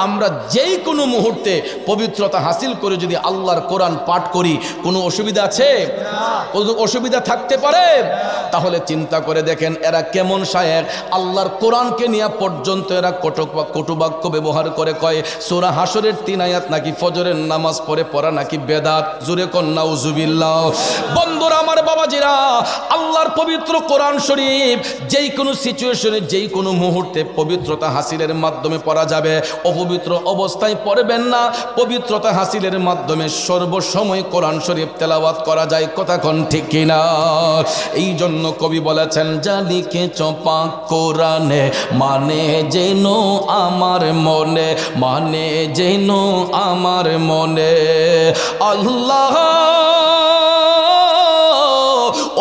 [SPEAKER 1] আমরা যেই কোনো মুহূর্তে পবিত্রতা হাসিল করে যদি আল্লাহর কোরআন পাঠ করি, কোনো অসুবিধা আছে? কোনো অসুবিধা থাকতে পারে? তাহলে চিন্তা করে দেখেন এরা কেমন শায়েখ, আল্লাহর কোরআনকে নিয়ে পর্যন্ত এরা কটুবাক্য ব্যবহার করে কয় সূরা হাসরের 3 আয়াত নাকি ফজরের নামাজ পড়ে পড়া নাকি বেদাত। জোরে কন নাউজুবিল্লাহ। বন্ধুরা আমার, বাবাজিরা, আল্লাহর পবিত্র কোরআন শরীফ যেই কোনো সিচুয়েশনে, যেই কোনো মুহূর্তে পবিত্রতা হাসিলের মাধ্যমে পড়া যাবে। অপবিত্র অবস্থায় পড়বেন না, পবিত্রতা হাসিলের মাধ্যমে সর্বসময় কোরআন শরীফ তেলাওয়াত করা যায়। কথা কোন ঠিক কিনা? এই জন্য কবি বলেছেন, জালিকে চপাক কোরআনে মানে যেন আমার মনে, মানে যেন আমার মনে। আল্লাহ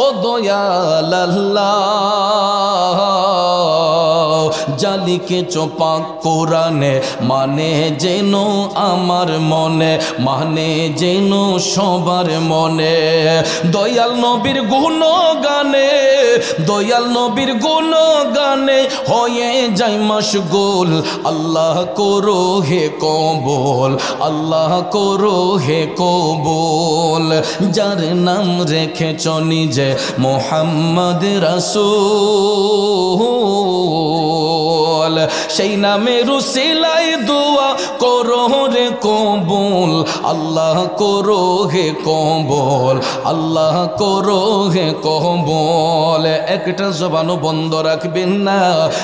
[SPEAKER 1] ও দয়াল আল্লাহ, জালিকে চপাক কোরআনে মানে যেন আমার মনে, মানে যেন সবার মনে। দয়াল নবীর গুণগানে, দয়াল নবীর গুণগানে হয়ে যায় মশগুল। আল্লাহ করো হে কবুল, আল্লাহ করো হে কবুল। যার নাম রেখেছ নিজে মুহাম্মদ রাসূল, সেই নামের উসিলাই দোয়া করো রে কবুল। আল্লাহ করো হে কবুল, আল্লাহ করো হে কবুল। একটা জবানও বন্ধ রাখবেন না,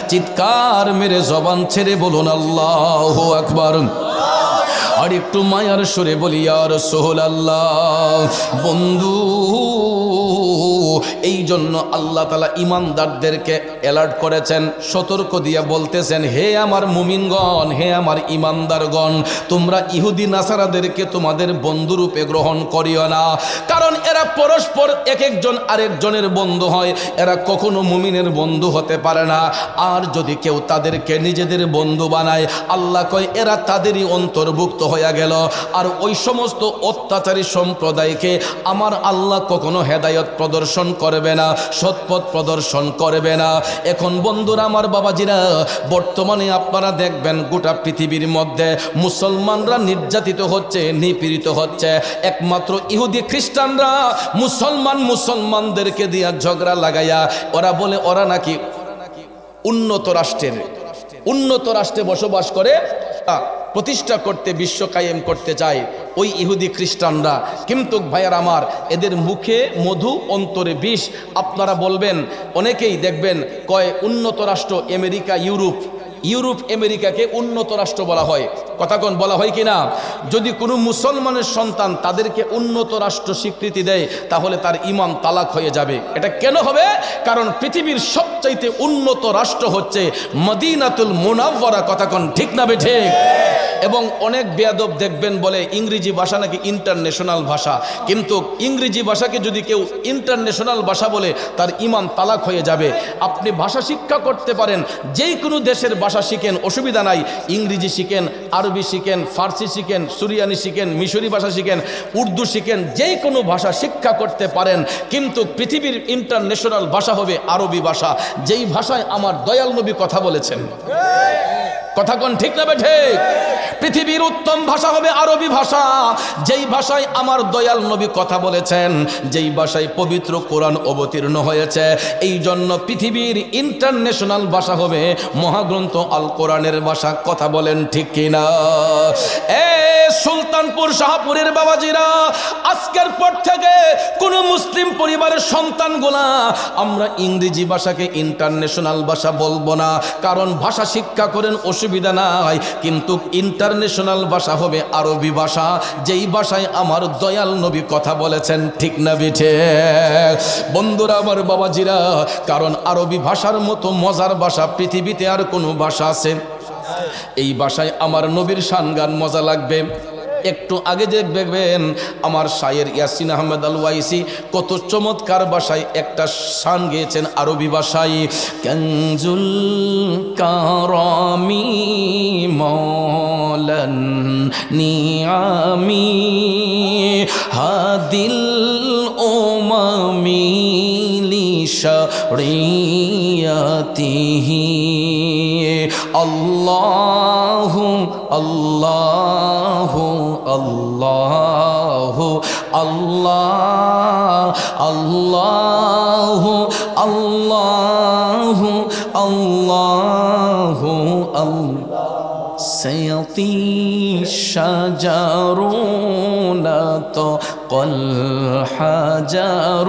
[SPEAKER 1] চিৎকার মেরে জবান ছেড়ে বলুন আল্লাহু আকবার। আর একটু মায়ার সুরে বলি ইয়া রাসূলুল্লাহ। বন্ধু, এই জন্য আল্লাহ তাআলা ঈমানদারদেরকে অ্যালার্ট করেছেন, সতর্ক দিয়ে বলতেছেন, হে আমার মুমিনগণ, হে আমার ঈমানদারগণ, তোমরা ইহুদি নাসারাদেরকে তোমাদের বন্ধুরূপে গ্রহণ করিও না। কারণ এরা পরস্পর এক একজন আরেকজনের বন্ধু হয়, এরা কখনো মুমিনের বন্ধু হতে পারে না। আর যদি কেউ তাদেরকে নিজেদের বন্ধু বানায়, আল্লাহ কয় এরা তাদেরই অন্তর্ভুক্ত হয়ে গেল। আর ওই সমস্ত অত্যাচারী সম্প্রদায়কে আমার আল্লাহ কখনো হেদায়েত প্রদর্শন প্রদর্শন করবে না, সৎপথ প্রদর্শন করবে না। এখন বন্ধুরা আমার, বাবাজিরা, বর্তমানে আপনারা দেখবেন গোটা পৃথিবীর মধ্যে মুসলমানরা নির্যাতিত হচ্ছে, নিপীড়িত হচ্ছে। একমাত্র ইহুদি খ্রিস্টানরা মুসলমানদেরকে দিয়া ঝগড়া লাগাইয়া ওরা বলে ওরা নাকি উন্নত রাষ্ট্রে বসবাস করে, প্রতিষ্ঠা করতে, বিশ্ব কায়েম করতে চায় ওই ইহুদি খ্রিস্টানরা। কিন্তু ভাইয়ার আমার, এদের মুখে মধু অন্তরে বিষ। আপনারা বলবেন, অনেকেই দেখবেন কয় উন্নত রাষ্ট্র আমেরিকা, ইউরোপ আমেরিকাকে উন্নত রাষ্ট্র বলা হয়। কথা কোন বলা হয় কি না? যদি কোনো মুসলমানের সন্তান তাদেরকে উন্নত রাষ্ট্র স্বীকৃতি দেয়, তাহলে তার ঈমান তালাক হয়ে যাবে। এটা কেন হবে? কারণ পৃথিবীর সবচাইতে উন্নত রাষ্ট্র হচ্ছে মদিনাতুল মুনাওয়ারা। কথা কোন ঠিক না বেঠিক? এবং অনেক বেয়াদব দেখবেন বলে ইংরেজি ভাষা নাকি ইন্টারন্যাশনাল ভাষা। কিন্তু ইংরেজি ভাষাকে যদি কেউ ইন্টারন্যাশনাল ভাষা বলে, তার ঈমান তালাক হয়ে যাবে। আপনি ভাষা শিক্ষা করতে পারেন, যেই কোনো দেশের ভাষা শিখেন, অসুবিধা নাই। ইংরেজি শিখেন, আরবি শিখেন, ফার্সি শিখেন, সুরিয়ানি শিখেন, মিশরি ভাষা শিখেন, উর্দু শিখেন, যেই কোনো ভাষা শিক্ষা করতে পারেন। কিন্তু পৃথিবীর ইন্টারন্যাশনাল ভাষা হবে আরবি ভাষা, যেই ভাষায় আমার দয়াল নবী কথা বলেছেন। কথা কোন ঠিক না ঠিক? পৃথিবীর উত্তম ভাষা হবে আরবি ভাষা, যেই ভাষায় আমার দয়াল নবী কথা বলেছেন, যেই ভাষায় পবিত্র কোরআন অবতীর্ণ হয়েছে। এই জন্য পৃথিবীর ইন্টারন্যাশনাল ভাষা হবে মহাগ্রন্থ আল কোরআনের ভাষা। কথা বলেন ঠিক কিনা? সুলতানপুর শাহপুরের বাবাজিরা, আজকের পর থেকে কোন মুসলিম পরিবারের সন্তানগুলা আমরা ইংরেজি ভাষাকে ইন্টারন্যাশনাল ভাষা বলবো না। কারণ ভাষা শিক্ষা করেন, অসুবিধা নাই, কিন্তু ইন্টারন্যাশনাল ভাষা হবে আরবি ভাষা, যেই ভাষায় আমার দয়াল নবী কথা বলেছেন। ঠিক না বিঠে বন্ধুরা আমার, বাবাজিরা? কারণ আরবি ভাষার মতো মজার ভাষা পৃথিবীতে আর কোনো ভাষা আছে? এই ভাষায় আমার নবীর শানগান মজা লাগবে। একটু আগে দেখবেন আমার শায়ের ইয়াসিন আহমেদ আল ওয়াইসি কত চমৎকার ভাষায় একটা শান গেয়েছেন আরবি ভাষায়। কানজুল কারামি মৌলান নিয়ামি হাদিল উমামি লিশরিয়াতিহি আল্লাহু আল্লাহু আল্লাহু আল্লাহ আল্লাহু আল্লাহু আল্লাহু আল্লাহ سيطي الشجر نطق الحجر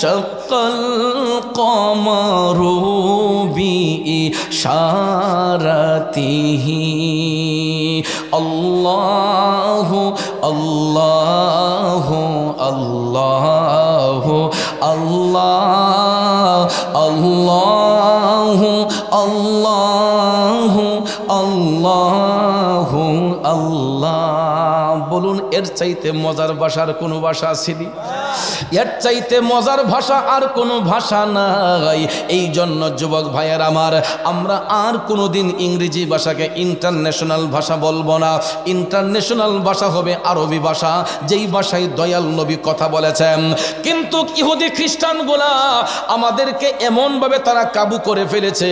[SPEAKER 1] شق القمر بإشارته الله الله الله الله الله الله আল্লাহু আল্লাহ। বলুন, এর চাইতে মজার ভাষার কোনো ভাষা আছে? এর চাইতে মজার ভাষা আর কোনো ভাষা নাই। এই জন্য যুবক ভাইয়ের আমার, আমরা আর কোনোদিন ইংরেজি ভাষাকে ইন্টারন্যাশনাল ভাষা বলবো না। ইন্টারন্যাশনাল ভাষা হবে আরবি ভাষা, যেই ভাষায় দয়াল নবী কথা বলেছেন। কিন্তু ইহুদি খ্রিস্টানগুলা আমাদেরকে এমনভাবে তারা কাবু করে ফেলেছে,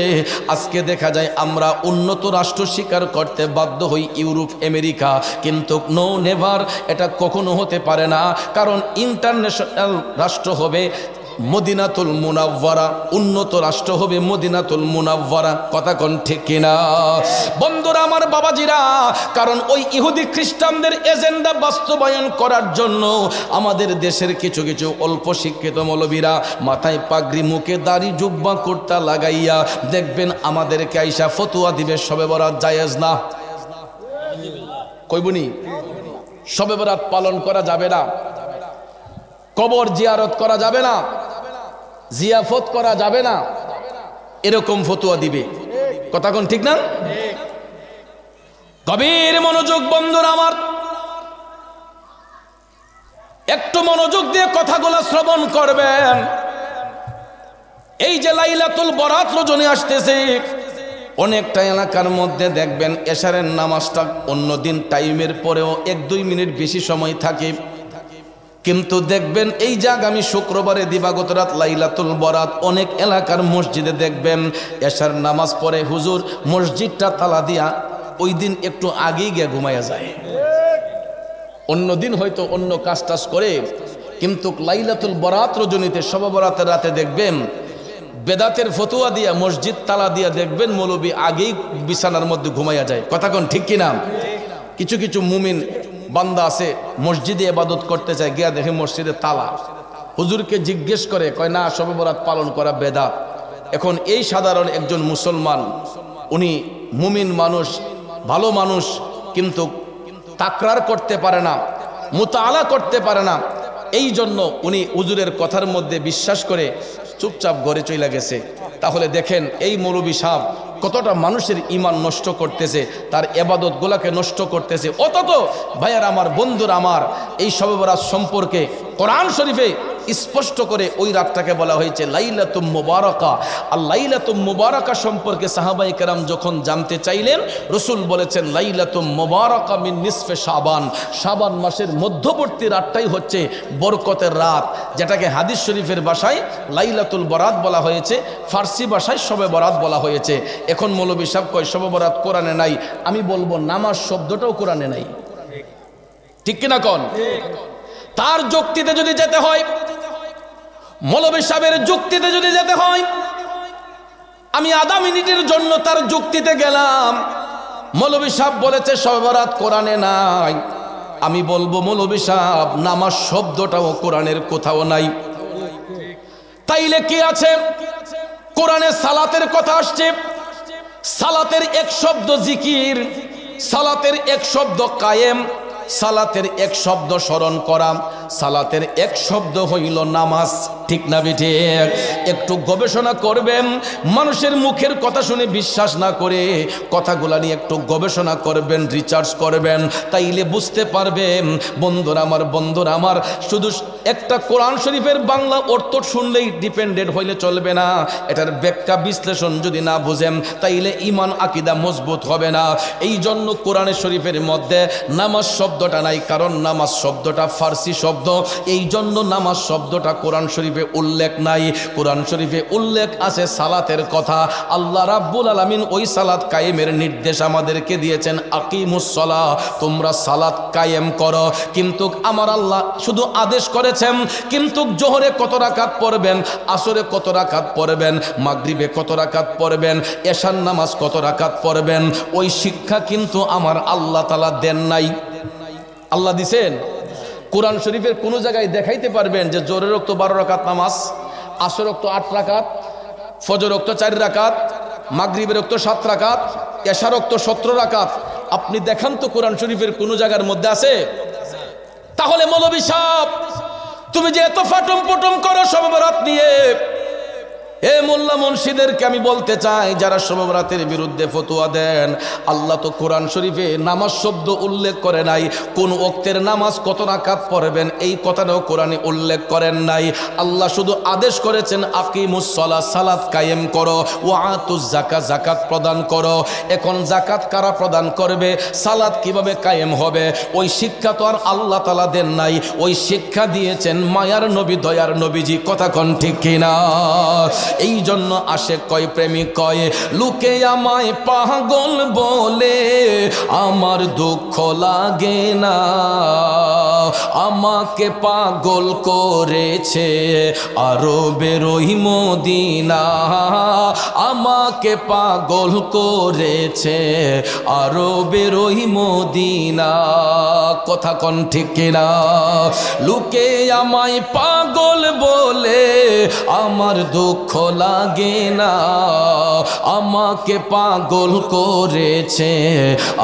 [SPEAKER 1] আজকে দেখা যায় আমরা উন্নত রাষ্ট্র স্বীকার করতে বাধ্য হই, ইউরোপ আমেরিকা। কিন্তু নো নেভার, এটা কখনো হতে পারে না। কারণ ইন্টারন্যাশনাল রাষ্ট্র হবে মদিনাতুল মুনাওয়ারা, উন্নত রাষ্ট্র হবে মদিনাতুল মুনাওয়ারা। কথা কোন ঠিক কিনা বন্ধুরা আমার, বাবাজিরা? কারণ ওই ইহুদি খ্রিস্টানদের এজেন্ডা বাস্তবায়ন করার জন্য আমাদের দেশের কিছু কিছু অল্প শিক্ষিত মৌলবীরা মাথায় পাগড়ি, মুখে দাড়ি, জুব্বা, কুর্তা লাগাইয়া দেখবেন আমাদেরকে আইসা ফতোয়া দিবে শবে বরাত জায়েজ না। কইবনি শবে বরাত পালন করা যাবে না, কবর জিয়ারত করা যাবে না, জিয়াফত করা যাবে না, এরকম ফতোয়া দিবে। কথা কোন ঠিক না? গভীর মনোযোগ বন্ধুরা আমার, একটু মনোযোগ দিয়ে কথাগুলো শ্রবণ করবেন। এই যে লাইলাতুল বরাত রজনী আসতেছে, অনেকটা এলাকার মধ্যে দেখবেন এশারের নামাজটা অন্য দিন টাইমের পরেও 1-2 মিনিট বেশি সময় থাকে। কিন্তু দেখবেন এই যে আগামী শুক্রবারে দিবাগত রাত লাইলাতুল বরাত অনেক এলাকার মসজিদে দেখবেন এশার নামাজ পড়ে হুজুর মসজিদটা তালা দিয়া ওই দিন একটু আগেই গিয়ে ঘুমাইয়া যায়। অন্য দিন হয়তো অন্য কাজ টাজ করে, কিন্তু লাইলাতুল বরাত রজনীতে শবে বরাতের রাতে দেখবেন বেদাতের ফতুয়া দিয়া মসজিদ তালা দিয়া দেখবেন মৌলবী আগেই বিছানার মধ্যে ঘুমাইয়া যায়। কথা কোন ঠিক কিনা? কিছু কিছু মুমিন বান্দা আছে মসজিদে ইবাদত করতে চায়, গিয়া দেখে মসজিদে তালা। হুজুরকে জিজ্ঞেস করে, কয় না শবে বরাত পালন করা বেদাত। এখন এই সাধারণ একজন মুসলমান, উনি মুমিন মানুষ, ভালো মানুষ, কিন্তু তাকরার করতে পারে না, মুতাআলা করতে পারে না। এই জন্য উনি হুজুরের কথার মধ্যে বিশ্বাস করে চুপচাপ ঘরে চলে গেছে। তাহলে দেখেন এই মৌলবী সাহেব কতটা মানুষের ঈমান নষ্ট করতেছে, তার ইবাদত গুলাকে নষ্ট করতেছে। অথচ ভাইয়ার আমার, বন্ধুরা আমার, এই শবে বরাত সম্পর্কে কোরআন শরীফে স্পষ্ট করে ওই রাতটাকে বলা হয়েছে লাইলাতুম মুবারাকা। আর লাইলাতুম মুবারাকা সম্পর্কে সাহাবায়ে কেরাম যখন জানতে চাইলেন, রাসূল বলেছেন লাইলাতুম মুবারাকা মিন নিসফে শাবান, শাবান মাসের মধ্যবর্তী রাতটাই হচ্ছে বরকতের রাত, যেটাকে হাদিস শরীফের ভাষায় লাইলাতুল বরাত বলা হয়েছে, ফার্সি ভাষায় শবে বরাত বলা হয়েছে। এখন মৌলবী সাহেব কয় শবে বরাত কোরআনে নাই। আমি বলবো নামাজ শব্দটাও কোরআনে নাই, ঠিক কিনা কোন? তার যুক্তিতে যদি যেতে হয়, মৌলবী সাহেবের যুক্তিতে যদি যেতে হয়, আমি আধা মিনিটের জন্য তার যুক্তিতে গেলাম। মৌলবী সাহেব বলেছে শবে বরাত কোরআনে নাই। আমি বলবো মৌলবী সাহেব নামাজ শব্দটাও কোরআনের কোথাও নাই। তাইলে কি আছে? কোরআনে সালাতের কথা আসছে, সালাতের এক শব্দ জিকির, সালাতের এক শব্দ কায়েম, সালাতের এক শব্দ স্মরণ করা, সালাতের এক শব্দ হইল নামাজ। ঠিক না বিঠিক? একটু গবেষণা করবেন, মানুষের মুখের কথা শুনে বিশ্বাস না করে কথাগুলা নিয়ে একটু গবেষণা করবেন, রিসার্চ করবেন, তাইলে বুঝতে পারবেন। বন্ধুরা আমার, বন্ধুরা আমার, শুধু একটা কোরআন শরীফের বাংলা অর্থ শুনলেই ডিপেন্ডেন্ট হইলে চলবে না। এটার ব্যাখ্যা বিশ্লেষণ যদি না বুঝেন তাইলে ঈমান আকীদা মজবুত হবে না। এই জন্য কোরআন শরীফের মধ্যে নামাজ শব্দটা নাই, কারণ নামাজ শব্দটা ফার্সি শব্দ। এই জন্য নামাজ শব্দটা কোরআন শরীফে উল্লেখ নাই। কোরআন শরীফে উল্লেখ আছে সালাতের কথা। আল্লাহ রাব্বুল আলামিন ওই সালাত কায়েমের নির্দেশ আমাদেরকে দিয়েছেন, আকিমুস সালাহ, তোমরা সালাত কায়েম করো। কিন্তু আমার আল্লাহ শুধু আদেশ করেছেন, কিন্তু জোহরে কত রাকাত পড়বেন, আসরে কত রাকাত পড়বেন, মাগরিবে কত রাকাত পড়বেন, এশার নামাজ কত রাকাত পড়বেন, ওই শিক্ষা কিন্তু আমার আল্লাহ তাআলা দেন নাই। আল্লাহ দিছেন? কোরআন শরীফের কোন জায়গায় দেখাইতে পারবেন যে জোহরের ওয়াক্ত 12 রাকাত নামাজ, আসর ওয়াক্ত 8 রাকাত, ফজর ওয়াক্ত 4 রাকাত, মাগরিবের ওয়াক্ত 7 রাকাত, এশার ওয়াক্ত 17 রাকাত? আপনি দেখান তো কোরআন শরীফের কোন জায়গার মধ্যে আছে? তাহলে মৌলবী সাহেব তুমি যে এত ফাটম পটম করো শবে বরাত নিয়ে, এ মোল্লা মুন্সিদেরকে আমি বলতে চাই, যারা শবে বরাতের বিরুদ্ধে ফতোয়া দেন, আল্লাহ তো কোরআন শরীফে নামাজ শব্দ উল্লেখ করে নাই। কোন ওয়াক্তের নামাজ কত রাকাত পড়বেন এই কথাটাও কোরআনে উল্লেখ করেন নাই। আল্লাহ শুধু আদেশ করেছেন আকিমুস সালাহ, সালাত কায়েম করো, ওয়া আতুজ যাকাত, যাকাত প্রদান করো। এখন যাকাত কারা প্রদান করবে, সালাত কিভাবে কায়েম হবে, ওই শিক্ষা তো আর আল্লাহ তাআলা দেন নাই। ওই শিক্ষা দিয়েছেন মায়ার নবী, দয়ার নবীজি। কথা কোন ঠিক কিনা? এই জন্য আশেক কয়, প্রেমিক কয়, লোকে আমায় পাগল বলে আমার দুঃখ লাগে না, আমাকে পাগল করেছে আরবের ওই মদিনা, আমাকে পাগল করেছে আরবের ওই মদিনা। কথা কোন ঠিক কিনা? লোকে আমায় পাগল বলে আমার দুঃখ লাগে না, আমাকে পাগল করেছে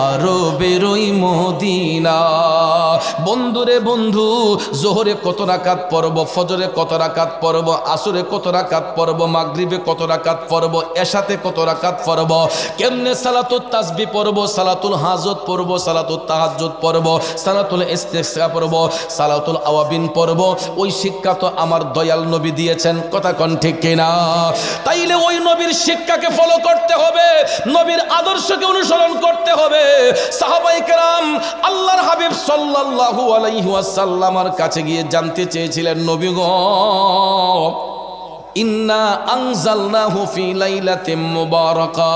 [SPEAKER 1] আরবের ওই মদিনা। বন্ধুরে বন্ধু, জোহরে কত রাকাত পড়ব, ফজরে কত রাকাত পড়ব, আসরে কত রাকাত পড়ব, মাগরিবে কত রাকাত পড়ব, এশাতে কত রাকাত পড়ব, কেমনে সালাতুত তাসবিহ পড়ব, সালাতুল হাজত পড়ব, সালাতুল তাহাজ্জুদ পড়ব, সালাতুল ইস্তিসকা পড়ব, সালাতুল আওয়াবিন পড়ব, ওই শিক্ষা তো আমার দয়াল নবী দিয়েছেন। কথা কোন ঠিক কিনা? তাইলে ওই নবীর শিক্ষাকে ফলো করতে হবে, নবীর আদর্শকে অনুসরণ করতে হবে। সাহাবায়ে কেরাম আল্লাহর হাবিব সাল্লাল্লাহু সাল্লাল্লাহু আলাইহি ওয়াসাল্লামের কাছে গিয়ে জানতে চেয়েছিলেন, নবী গো, ইন্না আনজালনাহু ফি লাইলাতিন মুবারাকা,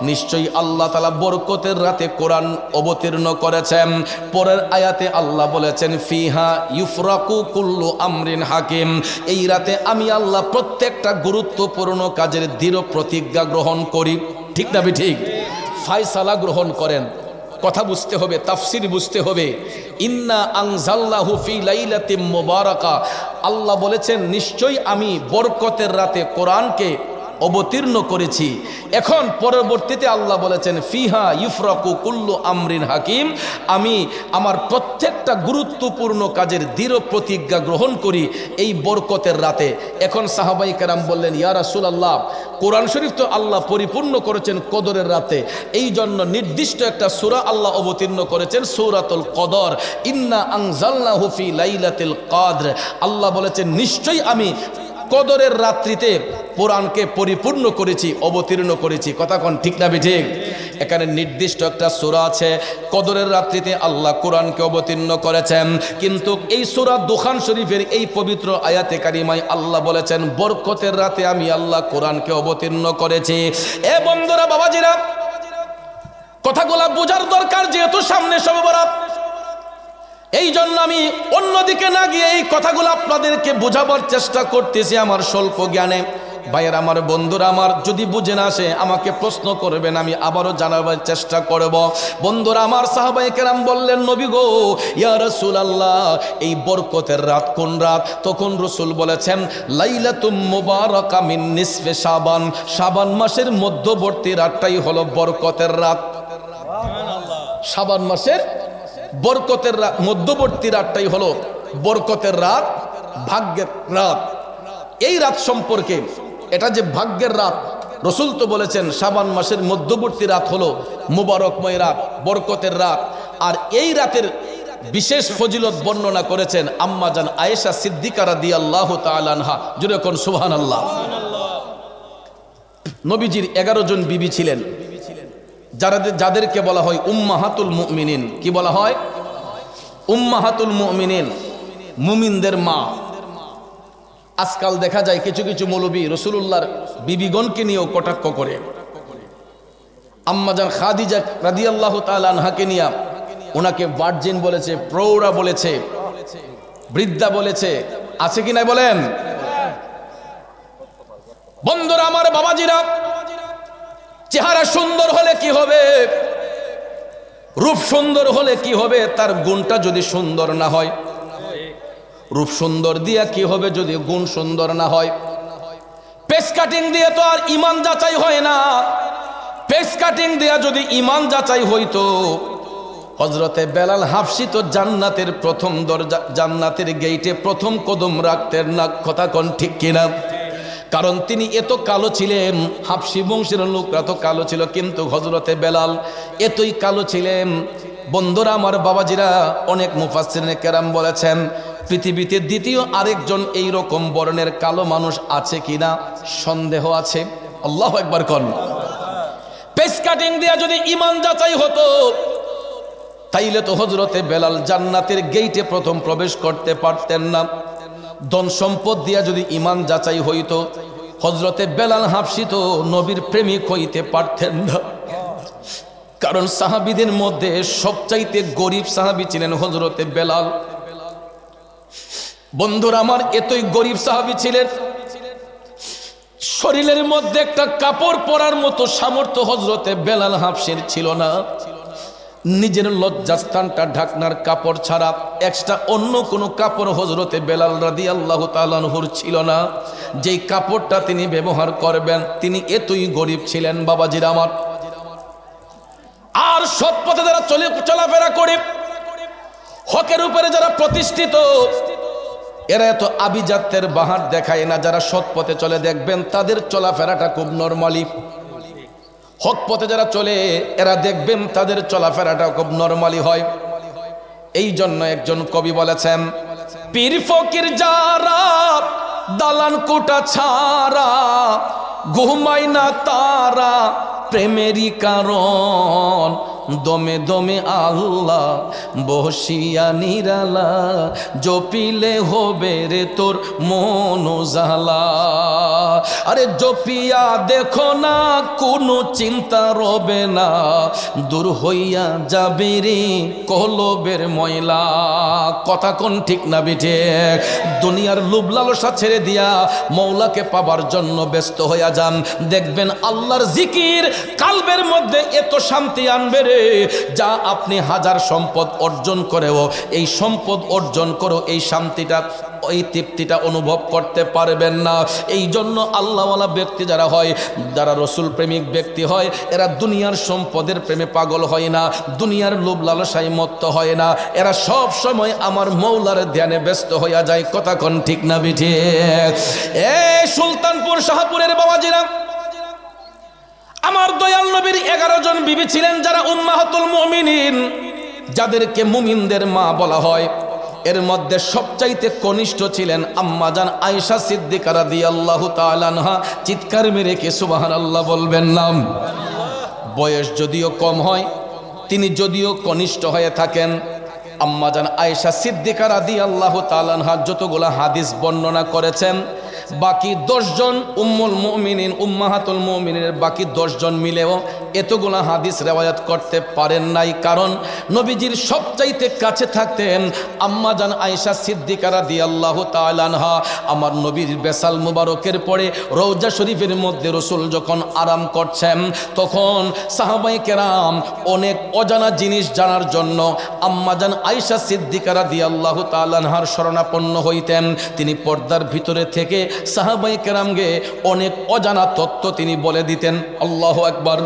[SPEAKER 1] নিশ্চয়ই আল্লাহ তাআলা বরকতের রাতে কোরআন অবতীর্ণ করেছেন। পরের আয়াতে আল্লাহ বলেছেন, ফিহা ইউফরাকু কুল্লু আমরিন হাকিম, এই রাতে আমি আল্লাহ প্রত্যেকটা গুরুত্বপূর্ণ কাজের দৃঢ় প্রতিজ্ঞা গ্রহণ করি। ঠিক না ঠিক? ফায়সালা গ্রহণ করেন। কথা বুঝতে হবে, তাফসির বুঝতে হবে। ইন্না আনজালনাহু ফি লাইলাতিন মুবারাকা, আল্লাহ বলেছেন নিশ্চয়ই আমি বরকতের রাতে কোরআনকে অবতীর্ণ করেছি। এখন পরবর্তীতে আল্লাহ বলেছেন, ফিহা ইউফরাকু কুল্লু আমরিন হাকিম, আমি আমার প্রত্যেকটা গুরুত্বপূর্ণ কাজের দৃঢ় প্রতিজ্ঞা গ্রহণ করি এই বরকতের রাতে। এখন সাহাবাই কেরাম বললেন, ইয়া রাসূলুল্লাহ, কোরআন শরীফ তো আল্লাহ পরিপূর্ণ করেছেন কদরের রাতে, এই জন্য নির্দিষ্ট একটা সূরা আল্লাহ অবতীর্ণ করেছেন, সূরাতুল কদর। ইন্না আনজালনাহু ফি লাইলাতিল কদর, আল্লাহ বলেছেন নিশ্চয়ই আমি কদরের রাত্রিতে কোরআনকে পরিপূর্ণ করেছি, অবতীর্ণ করেছি। কথা কোন ঠিক না ঠিক? এখানে নির্দিষ্ট একটা সূরা আছে, কদরের রাত্রিতে আল্লাহ কোরআনকে অবতীর্ণ করেছেন। কিন্তু এই সূরা দুখান শরীফের এই পবিত্র আয়াতে কারিমায় আল্লাহ বলেছেন, বরকতের রাতে আমি আল্লাহ কোরআনকে অবতীর্ণ করেছি। এ বন্ধুরা, বাবাজিরা, কথাগুলা বোঝার দরকার, যেহেতু সামনে শবে বরাত, এই জন্য আমি অন্যদিকে না গিয়ে এই কথাগুলো আপনাদেরকে বোঝাবার চেষ্টা করতেছি আমার স্বল্প জ্ঞানে। ভাইয়ের আমার, বন্ধুরা আমার, যদি বুঝে না আসে আমাকে প্রশ্ন করবেন, আমি আবারও জানাবার চেষ্টা করব। বন্ধুরা আমার, সাহাবায়ে কেরাম বললেন, নবী গো, ইয়া রাসূলুল্লাহ, এই বরকতের রাত কোন রাত? তখন রাসূল বলেছেন, লাইলাতুম মুবারাকা মিন নিসফে শাবান, শাবান মাসের মধ্যবর্তী রাতটাই হলো বরকতের রাত। শাবান মাসের বরকতের রাত, মধ্যবর্তী রাতটাই হলো বরকতের রাত, ভাগ্যের রাত। এই রাত সম্পর্কে, এটা যে ভাগ্যের রাত, রাসূল তো বলেছেন শাবান মাসের মধ্যবর্তী রাত হলো মুবারকময় রাত, বরকতের রাত। আর এই রাতের বিশেষ ফজিলত বর্ণনা করেছেন আম্মা জান আয়েশা সিদ্দিকা রাদিয়াল্লাহু তাআলা আনহা। জুড়ে কোন সুবহানাল্লাহ। নবীজির 11 জন বিবি ছিলেন, যাদেরকে বলা হয় উম্মাহাতুল মুমিনিন। কি বলা হয়? উম্মাহাতুল মুমিনিন, মুমিনদের মা। আজকাল দেখা যায় কিছু কিছু মৌলবী রাসূলুল্লাহর বিবিগণকে নিয়েও কটাক্ষ করে। আম্মাজান খাদিজা রাদিয়াল্লাহু তাআলা আনহাকে নিয়ে ওনাকে ভার্জিন বলেছে, প্রৌঢ়া বলেছে, বৃদ্ধা বলেছে। আছে কি নাই বলেন? বন্ধুরা আমার, বাবাজিরা, চেহারা সুন্দর হলে কি হবে, রূপ সুন্দর হলে কি হবে, তার গুণটা যদি সুন্দর না হয়? রূপ সুন্দর দিয়া কি হবে যদি গুণ সুন্দর না হয়? পেস কাটিং দিয়ে তো আর ইমান যাচাই হয় না। পেস কাটিং দিয়া যদি ইমান যাচাই হইতো, হযরতে বেলাল হাবশী তো জান্নাতের প্রথম দরজা, জান্নাতের গেইটে প্রথম কদম রাখতেন না। কথা কোন ঠিক কিনা? কারণ তিনি এত কালো ছিলেন, হাবশী বংশের লোকরা তো কালো ছিল, কিন্তু হযরতে বেলাল এতই কালো ছিলেন। বন্ধুরা আমার, বাবাজিরা, অনেক মুফাসসিরিনে কেরাম বলেছেন পৃথিবীতে দ্বিতীয় আরেকজন এই রকম বর্ণের কালো মানুষ আছে কিনা সন্দেহ আছে। আল্লাহু আকবার কোন। পেস কাটিং দিয়া যদি ঈমান যাচাই হতো, তাইলে তো হযরতে বেলাল জান্নাতের গেইটে প্রথম প্রবেশ করতে পারতেন না। ধন সম্পদ দিয়া যদি ঈমান যাচাই হইতো, হযরতে বেলাল হাবশী তো নবীর প্রেমিক হইতে পারতেন না। কারণ সাহাবীদের মধ্যে সবচাইতে গরিব সাহাবী ছিলেন হযরতে বেলাল। বন্ধুরা আমার, এতই গরিব সাহাবী ছিলেন, শরীরের মধ্যে একটা কাপড় পরার মতো সামর্থ্য হযরতে বেলাল হাবশীর ছিল না। নিজের লজ্জাস্থানটা ঢাকনার কাপড় ছাড়া এক্সট্রা অন্য কোনো কাপড় হযরতে বেলাল রাদিয়াল্লাহু তাআলা আনহুর ছিল না। যেই কাপড়টা তিনি ব্যবহার করবেন, তিনি এতই গরিব ছিলেন বাবাজিরা আমার। আর সৎ পথে যারা চলাফেরা করে, হকের উপরে যারা প্রতিষ্ঠিত, এরা এত আভিজাত্যের বাহার দেখায় না। যারা সৎ পথে চলে দেখবেন তাদের চলাফেরাটা খুব নরমালি। হক পথে যারা চলে এরা দেখবেন তাদের চলাফেরাটা খুব নরমালি হয়। এই জন্য একজন কবি বলেছেন, পীর ফকির যারা দালান কোটা ছাড়া, ঘুমায় না তারা প্রেমেরই কারণ, দমে দমে আল্লাহ বসিয়া নিরালা, জপিলে হবে রে তোর মন জালা। আরে জপিয়া দেখো না কোনো চিন্তা রবে না, দূর হইয়া যাবে রে কলবের ময়লা। কথা কোন ঠিক না বিঠে? দুনিয়ার লোভ লালসা ছেড়ে দিয়া মৌলাকে পাবার জন্য ব্যস্ত হইয়া যান, দেখবেন আল্লাহর জিকির কালবের মধ্যে এত শান্তি আনবে রে, যা আপনি হাজার সম্পদ অর্জন করেও এই সম্পদ অর্জন করো এই শান্তিটা, ওই তৃপ্তিটা অনুভব করতে পারবেন না। এই জন্য আল্লাহওয়ালা ব্যক্তি যারা হয়, যারা রসুল প্রেমিক ব্যক্তি হয়, এরা দুনিয়ার সম্পদের প্রেমে পাগল হয় না, দুনিয়ার লোভ লালসায় মত্ত হয় না, এরা সব সময় আমার মৌলার ধ্যানে ব্যস্ত হইয়া যায়। কথা কোন ঠিক না বিঠে? এ সুলতানপুর শাহপুরের বাবাজিরা, আমার দয়াল নবীর 11 জন বিবি ছিলেন যারা উম্মাহাতুল মুমিনিন, যাদেরকে মুমিনদের মা বলা হয়। এর মধ্যে সবচাইতে কনিষ্ঠ ছিলেন আম্মাজান আয়েশা সিদ্দিকা রাদিয়াল্লাহু তাআলা আনহা। চিৎকার মেরে কে সুবহানাল্লাহ বলবেন না? বয়স যদিও কম হয়, তিনি যদিও কনিষ্ঠ হয়ে থাকেন, আম্মাজান আয়েশা সিদ্দিকা রাদিয়াল্লাহু তাআলা আনহা যতগুলা হাদিস বর্ণনা করেছেন, বাকি 10 জন উম্মুল মুমিনিন উম্মাহাতুল মুমিনের বাকি 10 জন মিলেও এতগুলা হাদিস রেওয়ায়াত করতে পারেন নাই। কারণ নবীজির সবচাইতে কাছে থাকতেন আম্মাজান আয়েশা সিদ্দিকা রাদিয়াল্লাহু তাআলা আনহা। আমার নবীর বেসাল মুবারকের পরে রওজা শরীফের মধ্যে রাসূল যখন আরাম করছেন, তখন সাহাবায়ে কেরাম অনেক অজানা জিনিস জানার জন্য আম্মাজান আয়েশা সিদ্দিকা রাদিয়াল্লাহু তাআলা আনহার শরণাপন্ন হইতেন। তিনি পর্দার ভিতরে থেকে সাহাবায়ে কেরামকে অনেক অজানা তথ্য তিনি বলে দিতেন। আল্লাহু আকবার।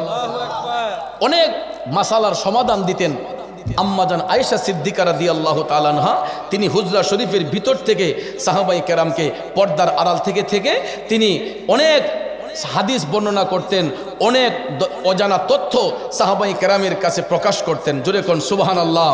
[SPEAKER 1] অনেক মাসালার সমাধান দিতেন আম্মাজান আয়েশা সিদ্দিকা রাদিয়াল্লাহু তাআলা আনহা। তিনি হুজরা শরীফের ভিতর থেকে সাহাবায়ে কেরামকে পর্দার আড়াল থেকে তিনি অনেক হাদিস বর্ণনা করতেন, অনেক অজানা তথ্য সাহাবায়ে কেরামের কাছে প্রকাশ করতেন। জোরে কোন সুবহানাল্লাহ।